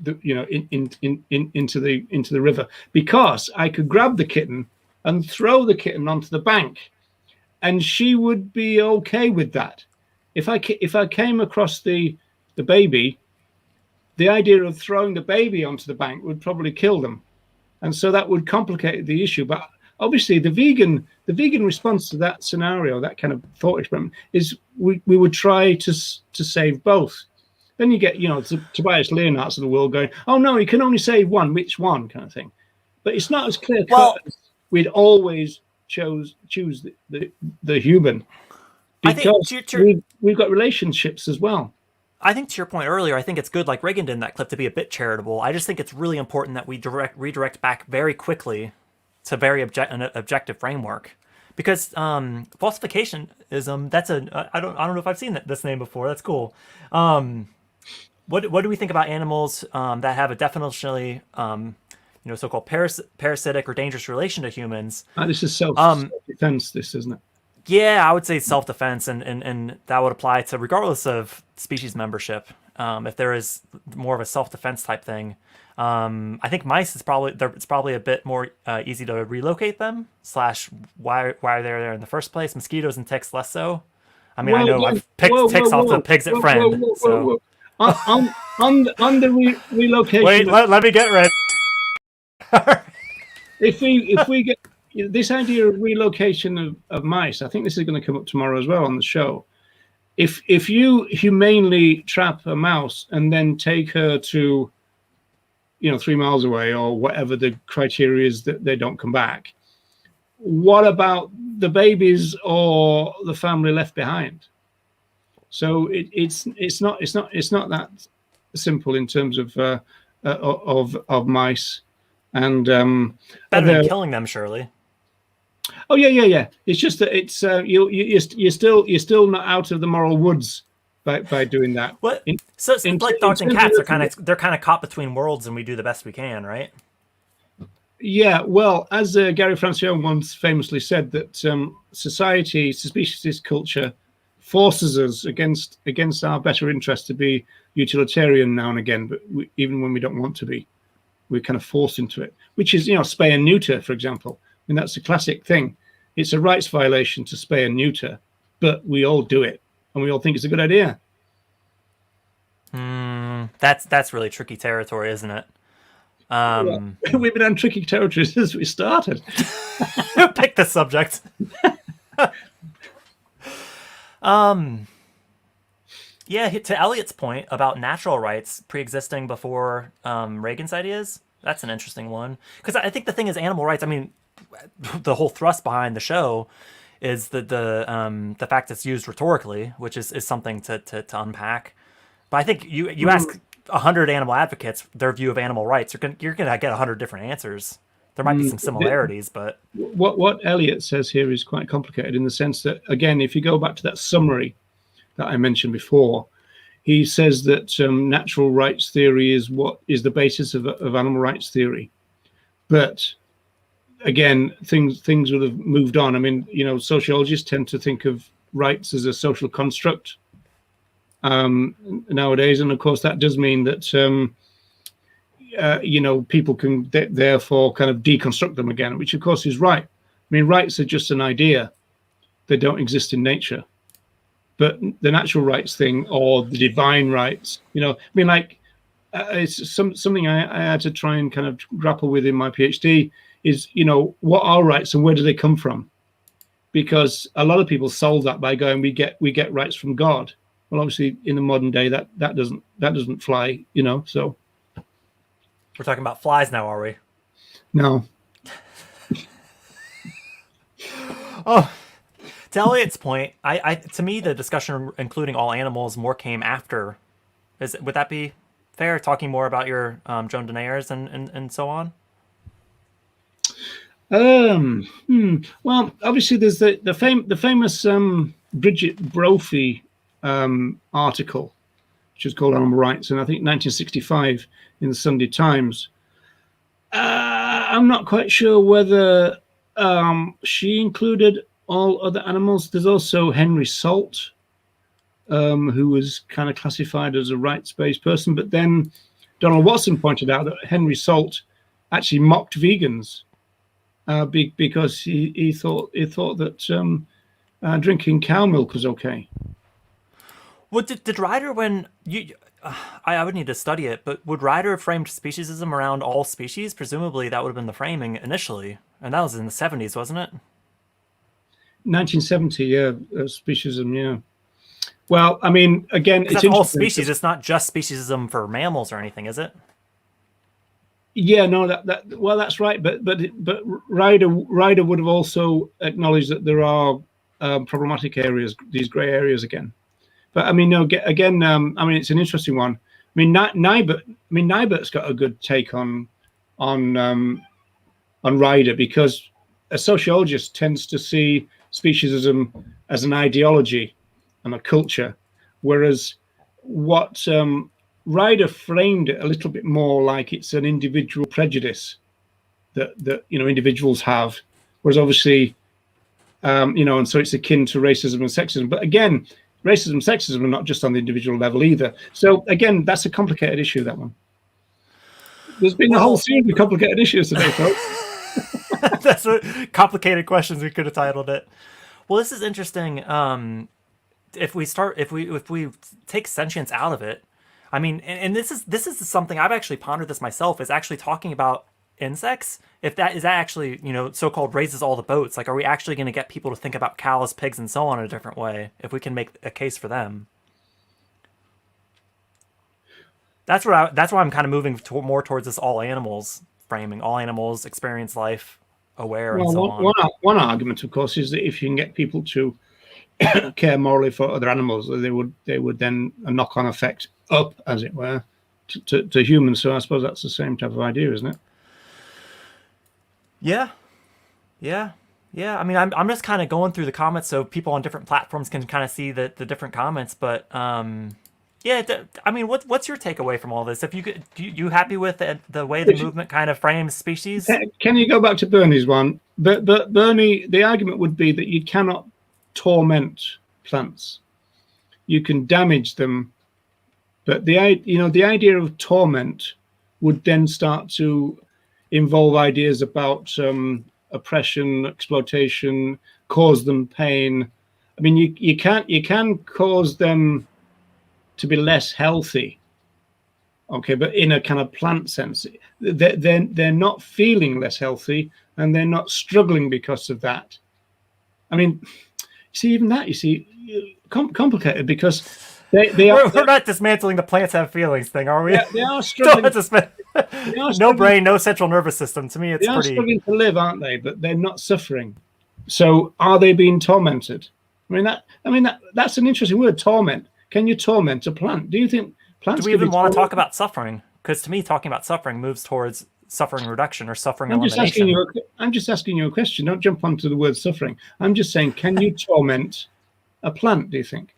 into the river, because I could grab the kitten and throw the kitten onto the bank, and she would be okay with that. If I came across the baby, the idea of throwing the baby onto the bank would probably kill them, and so that would complicate the issue. But obviously, the vegan response to that scenario, that kind of thought experiment, is we would try to save both. Then you get Tobias Leonhardts of the world going, oh no, you can only save one. Which one, kind of thing. But it's not as clear cut as we'd always choose the human, because we've got relationships as well. I think to your point earlier, I think it's good, like Reagan did in that clip, to be a bit charitable. I just think it's really important that we redirect back very quickly to very objective framework, because falsificationism, that's I don't know if I've seen this name before. That's cool. What do we think about animals that have a definitionally so-called parasitic or dangerous relation to humans? This is self-defense, this, isn't it? Yeah, I would say self-defense, and that would apply to regardless of species membership. if there is more of a self-defense type thing. I think mice is it's probably a bit more easy to relocate them. Slash, why are they there in the first place? Mosquitoes and ticks less so. I mean, I know I've picked ticks off the pigs at friend. So On the relocation. wait, let me get ready. If we get this idea of relocation of mice, I think this is going to come up tomorrow as well on the show. If you humanely trap a mouse and then take her to 3 miles away or whatever the criteria is that they don't come back, what about the babies or the family left behind? So it's not that simple in terms of mice and better than killing them, surely. Oh yeah. It's just that it's you're still not out of the moral woods by doing that. What? So like dogs and cats are they're kind of caught between worlds, and we do the best we can, right? Yeah. Well, as Gary Francione once famously said, that society, speciesist culture, forces us against our better interest to be utilitarian now and again, but even when we don't want to be, we're kind of forced into it. Which is, spay and neuter, for example. I mean, that's a classic thing. It's a rights violation to spay and neuter, but we all do it, and we all think it's a good idea. That's really tricky territory, isn't it? We've been on tricky territory since we started. Pick the subject. Yeah, to Elliot's point about natural rights pre-existing before Reagan's ideas, that's an interesting one. Because I think the thing is animal rights, I mean, the whole thrust behind the show is the fact it's used rhetorically, which is something to unpack. But I think you ask 100 animal advocates their view of animal rights, you're gonna get 100 different answers. There might be some similarities, but what Elliot says here is quite complicated in the sense that, again, if you go back to that summary that I mentioned before, he says that natural rights theory is what is the basis of animal rights theory. But again, things would have moved on. I mean, sociologists tend to think of rights as a social construct nowadays, and of course that does mean that people can therefore kind of deconstruct them again, which of course is right. I mean, rights are just an idea; they don't exist in nature. But the natural rights thing, or the divine rights, I mean, like it's something I had to try and kind of grapple with in my PhD. Is what are rights and where do they come from? Because a lot of people solve that by going, we get rights from God. Well, obviously, in the modern day, that doesn't fly. So we're talking about flies now, are we? No. Oh, to Elliot's point, to me the discussion including all animals more came after. Would that be fair? Talking more about your Joan Denayers and so on. Well, obviously, there's the famous Bridget Brophy article, which is called Animal Rights, and I think 1965 in the Sunday Times. I'm not quite sure whether she included all other animals. There's also Henry Salt, who was kind of classified as a rights-based person, but then Donald Watson pointed out that Henry Salt actually mocked vegans. Because he thought that drinking cow milk was okay. Well, did Ryder, when I would need to study it, but would Ryder have framed speciesism around all species? Presumably that would have been the framing initially, and that was in the 70s, wasn't it? 1970, yeah, speciesism, yeah. Well, I mean, again, it's all species. It's not just speciesism for mammals or anything, is it? Yeah, no, well, that's right, but Ryder would have also acknowledged that there are problematic areas, these grey areas again. But I mean, no, again, I mean, it's an interesting one. I mean, Nybert's got a good take on Ryder, because a sociologist tends to see speciesism as an ideology and a culture, whereas what Ryder framed it a little bit more like it's an individual prejudice that individuals have, whereas obviously and so it's akin to racism and sexism. But again, racism, sexism are not just on the individual level either. So again, that's a complicated issue, that one. There's been a whole series of complicated issues today, folks. That's what complicated questions we could have titled it. Well, this is interesting. If we take sentience out of it, I mean, and this is something I've actually pondered this myself, is actually talking about insects. If that actually, so-called raises all the boats, like, are we actually going to get people to think about cows, pigs, and so on in a different way if we can make a case for them? That's why I'm kind of moving more towards this all animals framing. All animals experience life, aware, and so on. One argument, of course, is that if you can get people to care morally for other animals, they would then a knock-on effect up, as it were, to humans. So I suppose that's the same type of idea, isn't it? Yeah. I mean, I'm just kind of going through the comments so people on different platforms can kind of see the different comments. But yeah, I mean, what's your takeaway from all this? If you happy with the way the movement kind of frames species? Can you go back to Bernie's one? But Bernie, the argument would be that you cannot torment plants. You can damage them, but the idea of torment would then start to involve ideas about oppression, exploitation, cause them pain. I mean, you can cause them to be less healthy, okay, but in a kind of plant sense, they're not feeling less healthy, and they're not struggling because of that. I mean, even that, complicated, because we're not dismantling the plants have feelings thing, are we? They are struggling. No brain, no central nervous system. To me, it's pretty. They are struggling to live, aren't they? But they're not suffering. So, are they being tormented? That's an interesting word, torment. Can you torment a plant? Do you think plants? Do we even want to talk about suffering? Because to me, talking about suffering moves towards suffering reduction or suffering elimination. I'm just asking you a question. Don't jump onto the word suffering. I'm just saying, can you torment a plant, do you think?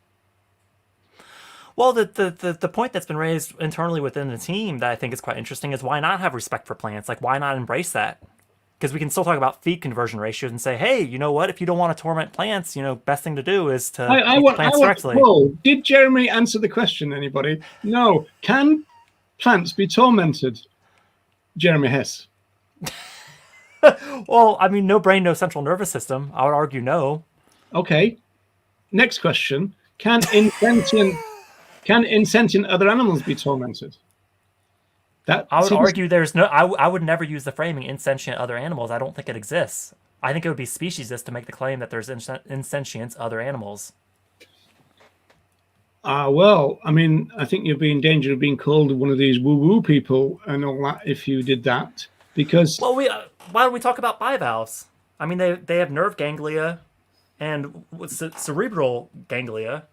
Well, the point that's been raised internally within the team that I think is quite interesting is, why not have respect for plants? Like, why not embrace that? Because we can still talk about feed conversion ratios and say, hey, you know what? If you don't want to torment plants, best thing to do is to eat plants directly. Did Jeremy answer the question, anybody? No. Can plants be tormented? Jeremy Hess. Well, I mean, no brain, no central nervous system. I would argue no. Okay. Next question. Can insentient other animals be tormented? I would argue there's no. I would never use the framing insentient other animals. I don't think it exists. I think it would be speciesist to make the claim that there's insentient other animals. Well, I mean, I think you'd be in danger of being called one of these woo-woo people and all that if you did that. Because why don't we talk about bivalves? I mean, they have nerve ganglia and cerebral ganglia.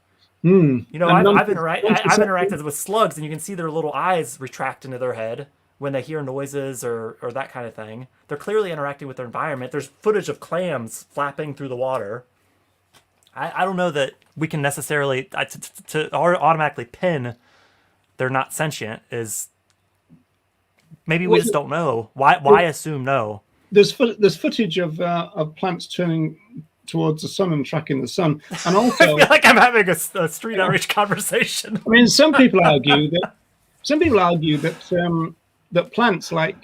I've interacted with slugs, and you can see their little eyes retract into their head when they hear noises or that kind of thing. They're clearly interacting with their environment. There's footage of clams flapping through the water. I don't know that we can necessarily to automatically pin they're not sentient. Is maybe we just don't know. Why assume no? There's footage of plants turning towards the sun and tracking the sun, and also I feel like I'm having a street outreach conversation. I mean, some people argue that that plants, like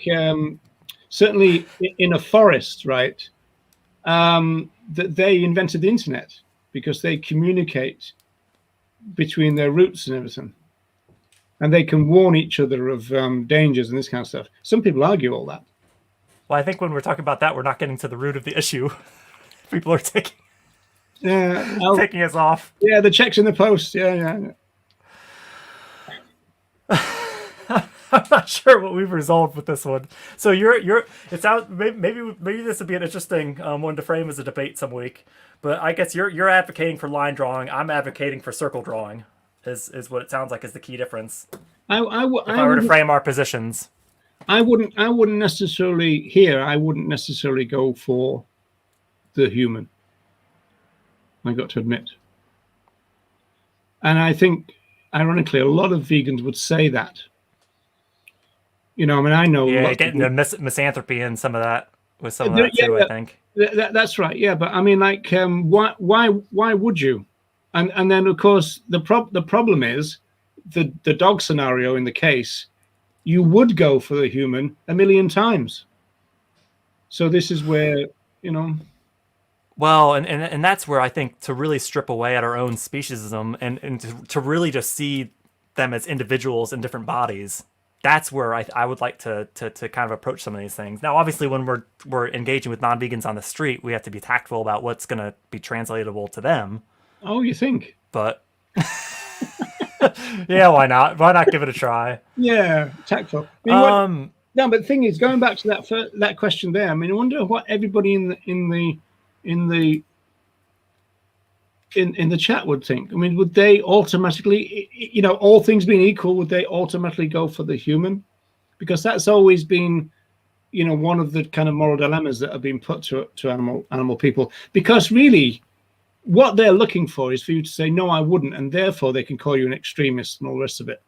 certainly in a forest, right, that they invented the internet because they communicate between their roots and everything, and they can warn each other of dangers and this kind of stuff. Some people argue all that. Well, I think when we're talking about that, we're not getting to the root of the issue. People are taking us off. Yeah, the checks in the post. Yeah. I'm not sure what we've resolved with this one. So it's out. Maybe this would be an interesting one to frame as a debate some week. But I guess you're advocating for line drawing. I'm advocating for circle drawing. Is what it sounds like is the key difference. If I were to frame our positions, I wouldn't necessarily go for the human, I got to admit. And I think, ironically, a lot of vegans would say that. I mean, I know. Yeah, getting the misanthropy and some of that with that too. I think that's right. Yeah, but I mean, like, why would you? And then of course the problem is the dog scenario in the case, you would go for the human a million times. So this is where, you know. Well, and that's where I think to really strip away at our own speciesism and to really just see them as individuals in different bodies, that's where I would like to kind of approach some of these things. Now, obviously, when we're engaging with non-vegans on the street, we have to be tactful about what's going to be translatable to them. Oh, you think? But yeah, why not? Why not give it a try? Yeah, tactful. I mean, no, but the thing is, going back to that question there, I mean, I wonder what everybody in the chat would think. I mean, would they automatically, you know, all things being equal, would they automatically go for the human? Because that's always been, you know, one of the kind of moral dilemmas that have been put to animal people. Because really, what they're looking for is for you to say, no, I wouldn't, and therefore they can call you an extremist and all the rest of it.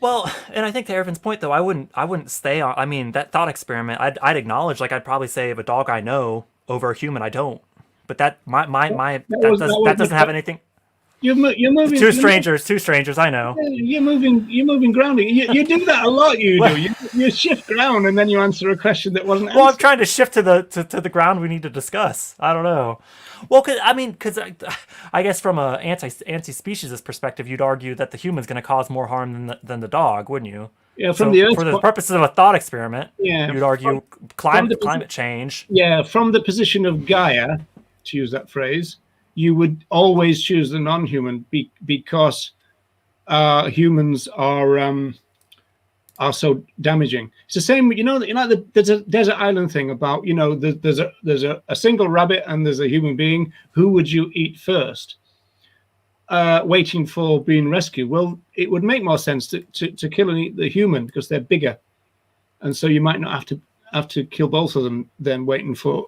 Well, and I think to Ervin's point, though, I wouldn't stay on. I mean, that thought experiment, I'd acknowledge, like, I'd probably say of a dog I know over a human I don't. But that doesn't have anything. You're moving. Two strangers. I know. You're moving ground. You do that a lot. You shift ground and then you answer a question that wasn't. Well, I'm trying to shift to the ground we need to discuss. I don't know. Well, because I guess from a anti-speciesist perspective, you'd argue that the human's going to cause more harm than the dog, wouldn't you? Yeah, for the purposes of a thought experiment, yeah, you'd argue climate change. Yeah, from the position of Gaia, to use that phrase, you would always choose the non-human because humans are so damaging. It's the same, you know, there's a desert island thing about, you know, there's a single rabbit and there's a human being. Who would you eat first? Waiting for being rescued. Well, it would make more sense to kill and eat the human because they're bigger, and so you might not have to kill both of them than waiting for,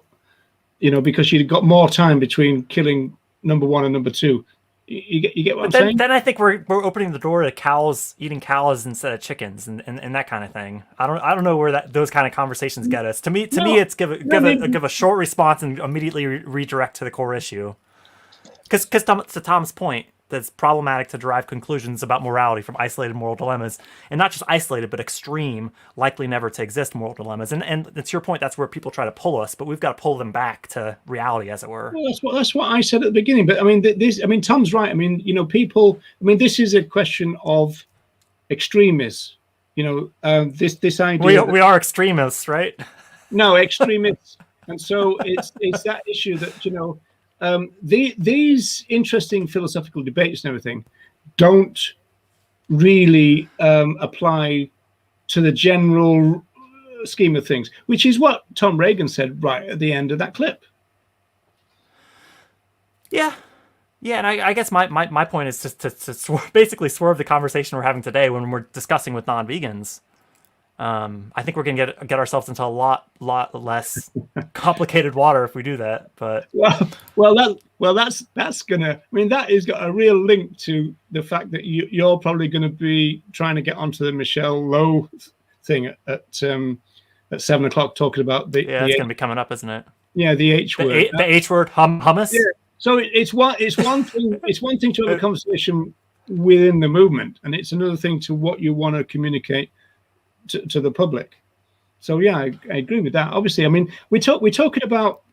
you know, because you've got more time between killing number one and number two. You get what I'm saying? Then I think we're opening the door to cows eating cows instead of chickens and that kind of thing. I don't know where those kind of conversations get us. To me, it's give a short response and immediately redirect to the core issue. Because to Tom's point, that's problematic to derive conclusions about morality from isolated moral dilemmas, and not just isolated, but extreme, likely never to exist moral dilemmas. And it's your point. That's where people try to pull us, but we've got to pull them back to reality, as it were. Well, that's what I said at the beginning. But I mean, Tom's right. I mean, you know, people. I mean, this is a question of extremists. You know, this idea. We are extremists, right? No, extremists, and so it's that issue that, you know. These interesting philosophical debates and everything don't really apply to the general scheme of things, which is what Tom Regan said right at the end of that clip. Yeah, and I guess my point is to basically swerve the conversation we're having today when we're discussing with non-vegans. I think we're gonna get ourselves into a lot less complicated water if we do that. But that's gonna. I mean, that has got a real link to the fact that you're probably going to be trying to get onto the Michelle Lowe thing at 7 o'clock, talking about the. Yeah, it's gonna be coming up, isn't it? Yeah, the H word. The H word, hummus. Yeah. So it's one thing. It's one thing to have a conversation within the movement, and it's another thing to what you want to communicate to the public. So yeah, I agree with that. Obviously, I mean, we're talking about,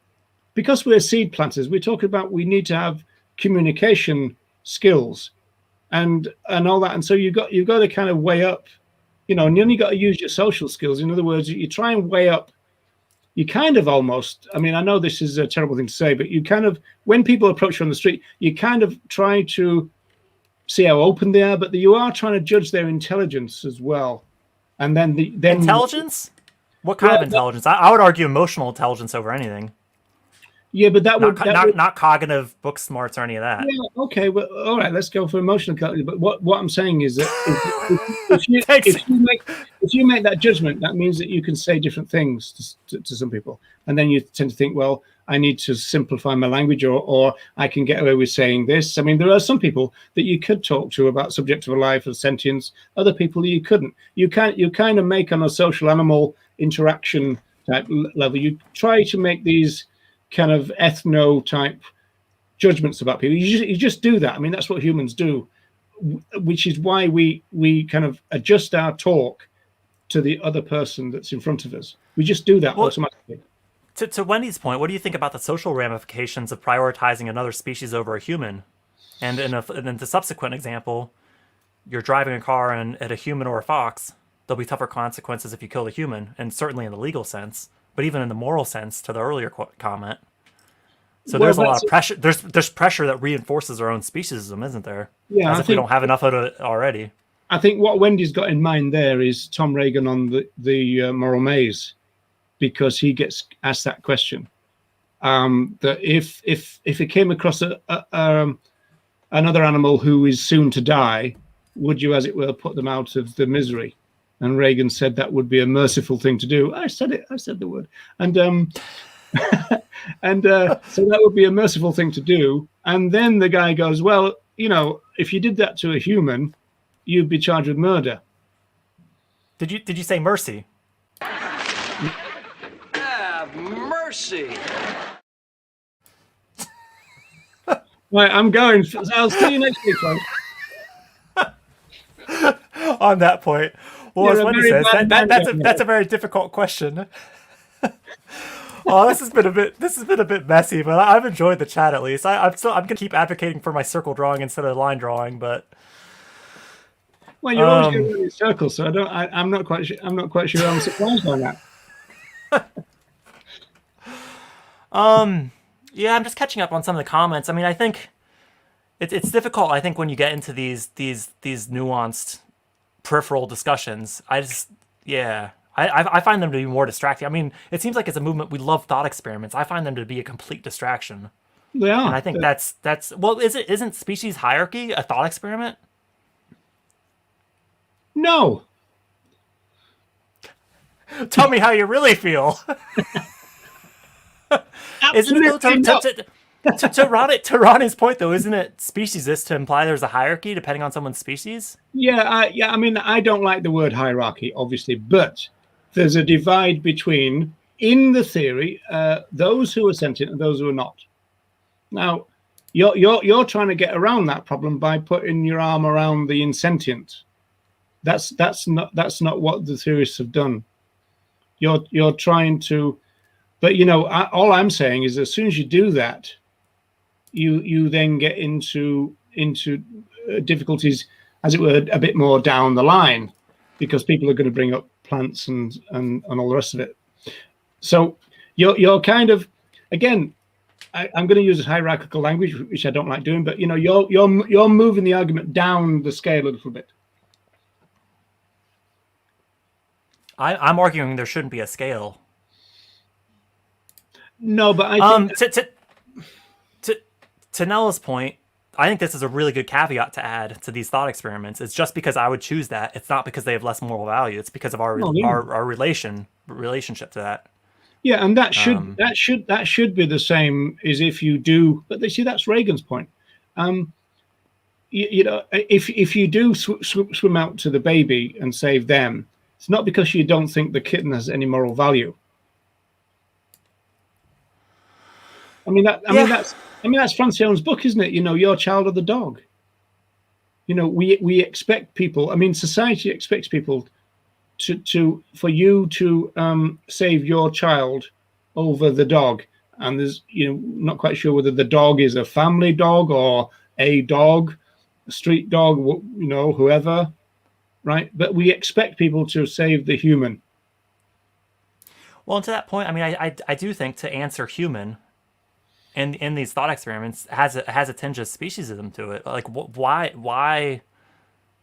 because we're seed planters, we're talking about we need to have communication skills and all that. And so you've got to kind of weigh up, you know, and you only got to use your social skills. In other words, you try and weigh up. You kind of almost, I mean, I know this is a terrible thing to say, but you kind of, when people approach you on the street, you kind of try to see how open they are, but you are trying to judge their intelligence as well. And then intelligence? What kind of intelligence? I would argue emotional intelligence over anything. Yeah, but not cognitive book smarts or any of that. Yeah, okay, well, all right, let's go for emotional intelligence. But what I'm saying is that if you make that judgment, that means that you can say different things to some people, and then you tend to think, well, I need to simplify my language, or I can get away with saying this. I mean, there are some people that you could talk to about subject of life or sentience. Other people you couldn't. You kind of make, on a social animal interaction type level, you try to make these kind of ethno type judgments about people. You just do that. I mean, that's what humans do, which is why we kind of adjust our talk to the other person that's in front of us. We just do that automatically. To Wendy's point, what do you think about the social ramifications of prioritizing another species over a human? And in the subsequent example, you're driving a car and at a human or a fox, there'll be tougher consequences if you kill the human, and certainly in the legal sense, but even in the moral sense to the earlier comment. So there's a lot of pressure. There's pressure that reinforces our own speciesism, isn't there? Yeah, as if we don't have enough of it already. I think what Wendy's got in mind there is Tom Regan on the moral maze, because he gets asked that question. That if it came across another animal who is soon to die, would you, as it were, put them out of the misery? And Reagan said that would be a merciful thing to do. I said it. I said the word. And so that would be a merciful thing to do. And then the guy goes, well, if you did that to a human, you'd be charged with murder. Did you say mercy? Have mercy. Right, I'm going. I'll see you next week, folks. On that point, well, as Wendy says, that's a very difficult question. Oh, this has been a bit messy, but I've enjoyed the chat at least. I'm gonna keep advocating for my circle drawing instead of line drawing, but. Well, you're always going in circles, so I'm not quite sure. I'm surprised by that. Yeah, I'm just catching up on some of the comments. I mean, I think it's difficult. I think when you get into these nuanced peripheral discussions, I find them to be more distracting. I mean, it seems like as a movement we love thought experiments. I find them to be a complete distraction. They are. And I think that's well, isn't species hierarchy a thought experiment? No. Tell me how you really feel. Isn't it to Ronnie's point though? Isn't it speciesist to imply there's a hierarchy depending on someone's species? Yeah. I mean, I don't like the word hierarchy, obviously, but there's a divide between, in the theory, those who are sentient and those who are not. Now, you're trying to get around that problem by putting your arm around the insentient. That's not what the theorists have done. You're trying to. But all I'm saying is, as soon as you do that, you then get into difficulties, as it were, a bit more down the line, because people are going to bring up plants and all the rest of it. So you're kind of, again, I'm going to use a hierarchical language, which I don't like doing, but you're moving the argument down the scale a little bit. I'm arguing there shouldn't be a scale. No, but I think to Nella's point, I think this is a really good caveat to add to these thought experiments. It's just because I would choose that. It's not because they have less moral value. It's because of our relationship to that. Yeah, and that should be the same as if you do. But that's Reagan's point. If you do swim out to the baby and save them, it's not because you don't think the kitten has any moral value. I mean that's Francione's book, isn't it? Your child or the dog. We expect people. I mean, society expects people for you to save your child over the dog. And there's not quite sure whether the dog is a family dog or a dog, a street dog, whoever, right? But we expect people to save the human. Well, and to that point, I mean, I do think to answer human. In these thought experiments, has a tinge of speciesism to it. Like, why?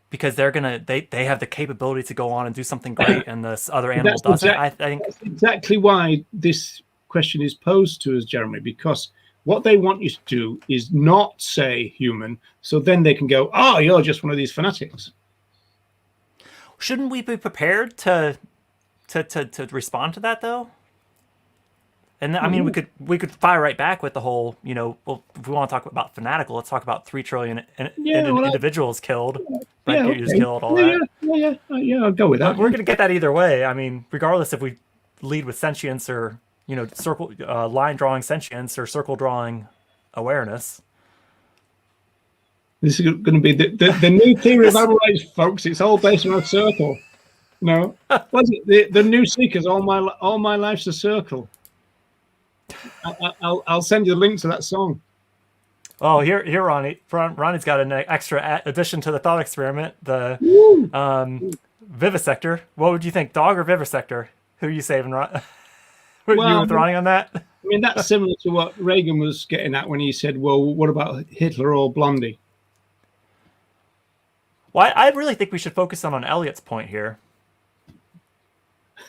Because they have the capability to go on and do something great, and this other animal doesn't. I think that's exactly why this question is posed to us, Jeremy. Because what they want you to do is not say human, so then they can go, "Oh, you're just one of these fanatics." Shouldn't we be prepared to respond to that though? And I mean, we could fire right back with the whole, well, if we want to talk about fanatical, let's talk about 3 trillion individuals killed, killed, all that. Yeah, I'll go with that. We're going to get that either way. I mean, regardless if we lead with sentience or, circle line drawing sentience or circle drawing awareness. This is going to be the new theory of animal rights, folks. It's all based on a circle. No, what's it? The new seekers. All my life's a circle. I'll send you the link to that song. Oh, here, Ronnie. Ronnie's got an extra addition to the thought experiment. The vivisector. What would you think, dog or vivisector? Who are you saving, Ron? You with Ronnie on that? I mean, that's similar to what Regan was getting at when he said, "Well, what about Hitler or Blondie?" Well, I really think we should focus on Elliot's point here.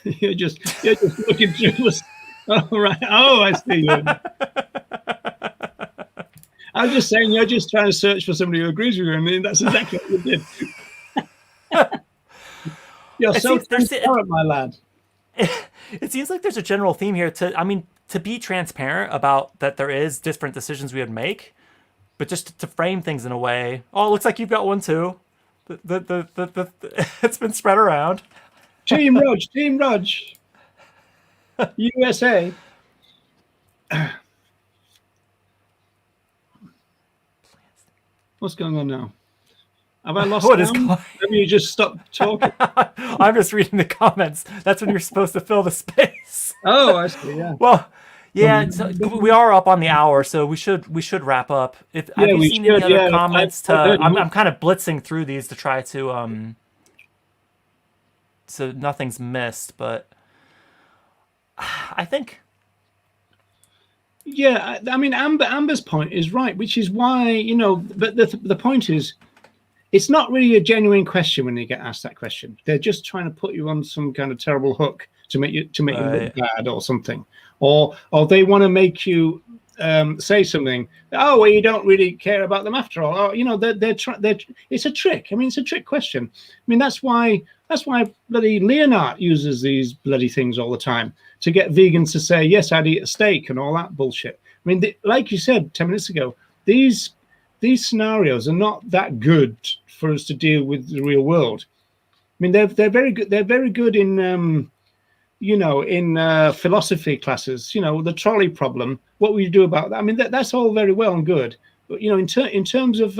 you're just looking through us. Oh, right. Oh, I see you. I was just saying, you're just trying to search for somebody who agrees with you. I mean, that's exactly what you did. You're so transparent, my lad. It seems like there's a general theme here to be transparent about that there is different decisions we would make, but just to frame things in a way. Oh, it looks like you've got one too. It's been spread around. Team Rog, USA. What's going on now? Have I lost sound? Maybe you just stopped talking. I'm just reading the comments. That's when you're supposed to fill the space. Oh, I see. Yeah. Well, yeah, so we are up on the hour, so we should wrap up. Have you seen any other comments? I'm kind of blitzing through these to try to so nothing's missed, but I think. Yeah, I mean, Amber's point is right, which is why, but the point is, it's not really a genuine question when you get asked that question. They're just trying to put you on some kind of terrible hook to make you look bad or something, or they want to make you say something. Oh, well, you don't really care about them after all. Or, it's a trick. I mean, it's a trick question. I mean, that's why bloody Leonard uses these bloody things all the time to get vegans to say, yes, I'd eat a steak and all that bullshit. I mean, like you said 10 minutes ago, these scenarios are not that good for us to deal with the real world. I mean, they're very good. They're very good in, in philosophy classes. The trolley problem. What will you do about that? I mean, that's all very well and good. But in terms of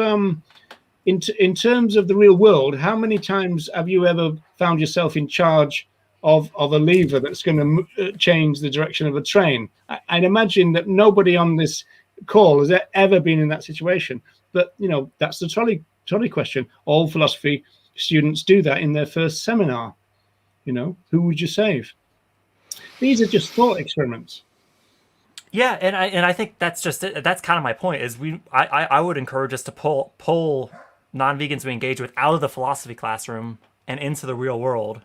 in terms of the real world, how many times have you ever found yourself in charge of a lever that's going to change the direction of a train? I'd imagine that nobody on this call has ever been in that situation. But that's the trolley question. All philosophy students do that in their first seminar. Who would you save? These are just thought experiments. Yeah, and I think that's just it. That's kind of my point. Is I would encourage us to pull non-vegans we engage with out of the philosophy classroom and into the real world,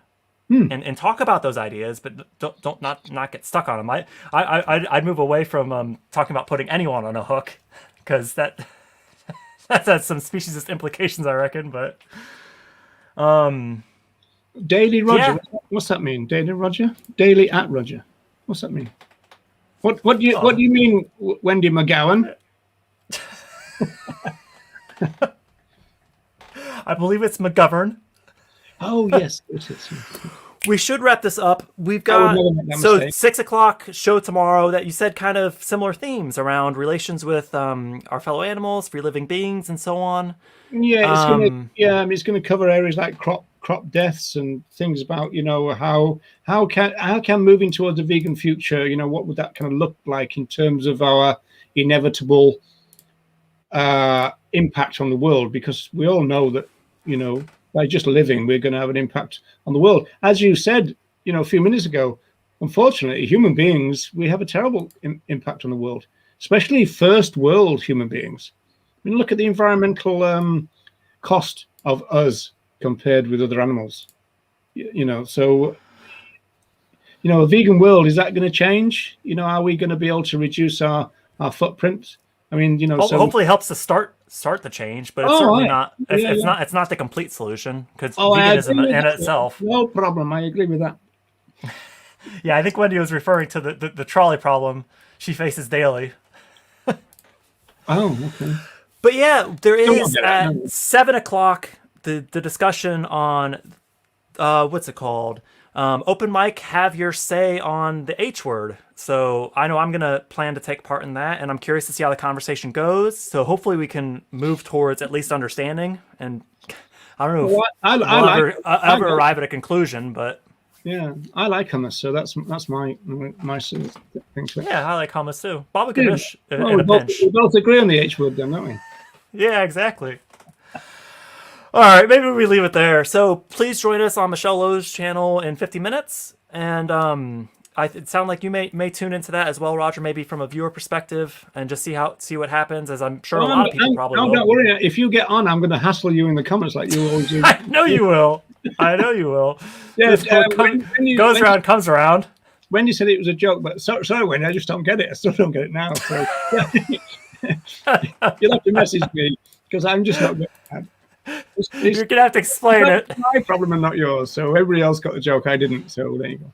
and talk about those ideas, but don't not get stuck on them. I'd move away from talking about putting anyone on a hook, because that has some speciesist implications, I reckon. But Daily Roger, what's that mean? Daily Roger, Daily at Roger. What's that mean? What do you mean, Wendy McGowan? I believe it's McGovern. Oh yes, it is. We should wrap this up. We've got 6:00 show tomorrow that you said kind of similar themes around relations with our fellow animals, free living beings, and so on. Yeah, it's going to cover areas like crop deaths and things about how can moving towards a vegan future, what would that kind of look like in terms of our inevitable impact on the world, because we all know that by just living we're going to have an impact on the world. As you said a few minutes ago, unfortunately human beings, we have a terrible impact on the world, especially first world human beings. I mean, look at the environmental cost of us compared with other animals. So a vegan world, is that going to change? Are we going to be able to reduce our footprint? I mean, hopefully it helps to start the change, but it's certainly not. It's not the complete solution, because veganism in itself. No problem. I agree with that. Yeah, I think Wendy was referring to the trolley problem she faces daily. Oh, okay. But yeah, there is at 7:00 the discussion on what's it called? Open mic, have your say on the H word. So I know I'm going to plan to take part in that, and I'm curious to see how the conversation goes. So hopefully we can move towards at least understanding. And I don't know if we'll ever arrive at a conclusion, but yeah, I like hummus, so that's my sort of thing. Yeah, I like hummus too. Baba Ganoush in we a pinch. both agree on the H word then, don't we? Yeah, exactly. All right, maybe we leave it there. So please join us on Michelle Lowe's channel in 50 minutes. And it sounds like you may tune into that as well, Roger, maybe from a viewer perspective, and just see what happens, as I'm sure a lot of people probably will. Don't worry. If you get on, I'm going to hassle you in the comments like you always do. I know you will. I know you will. Yeah, goes around, comes around. When you said it was a joke, but sorry, Wendy, I just don't get it. I still don't get it now. So you'll have to message me because I'm just not good at it. You're gonna have to explain it. My problem and not yours. So everybody else got the joke, I didn't. So there you go.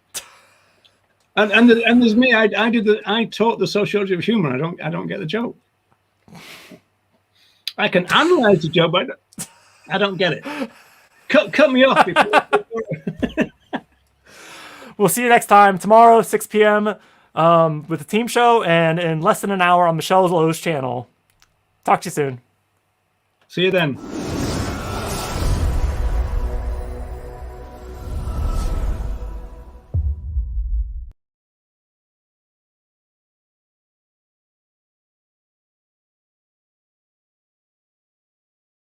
And there's me. I taught the sociology of humor. I don't get the joke. I can analyze the joke, but I don't get it. Cut me off. We'll see you next time tomorrow, 6 p.m. With the team show, and in less than an hour on Michelle Lowe's channel. Talk to you soon. See you then.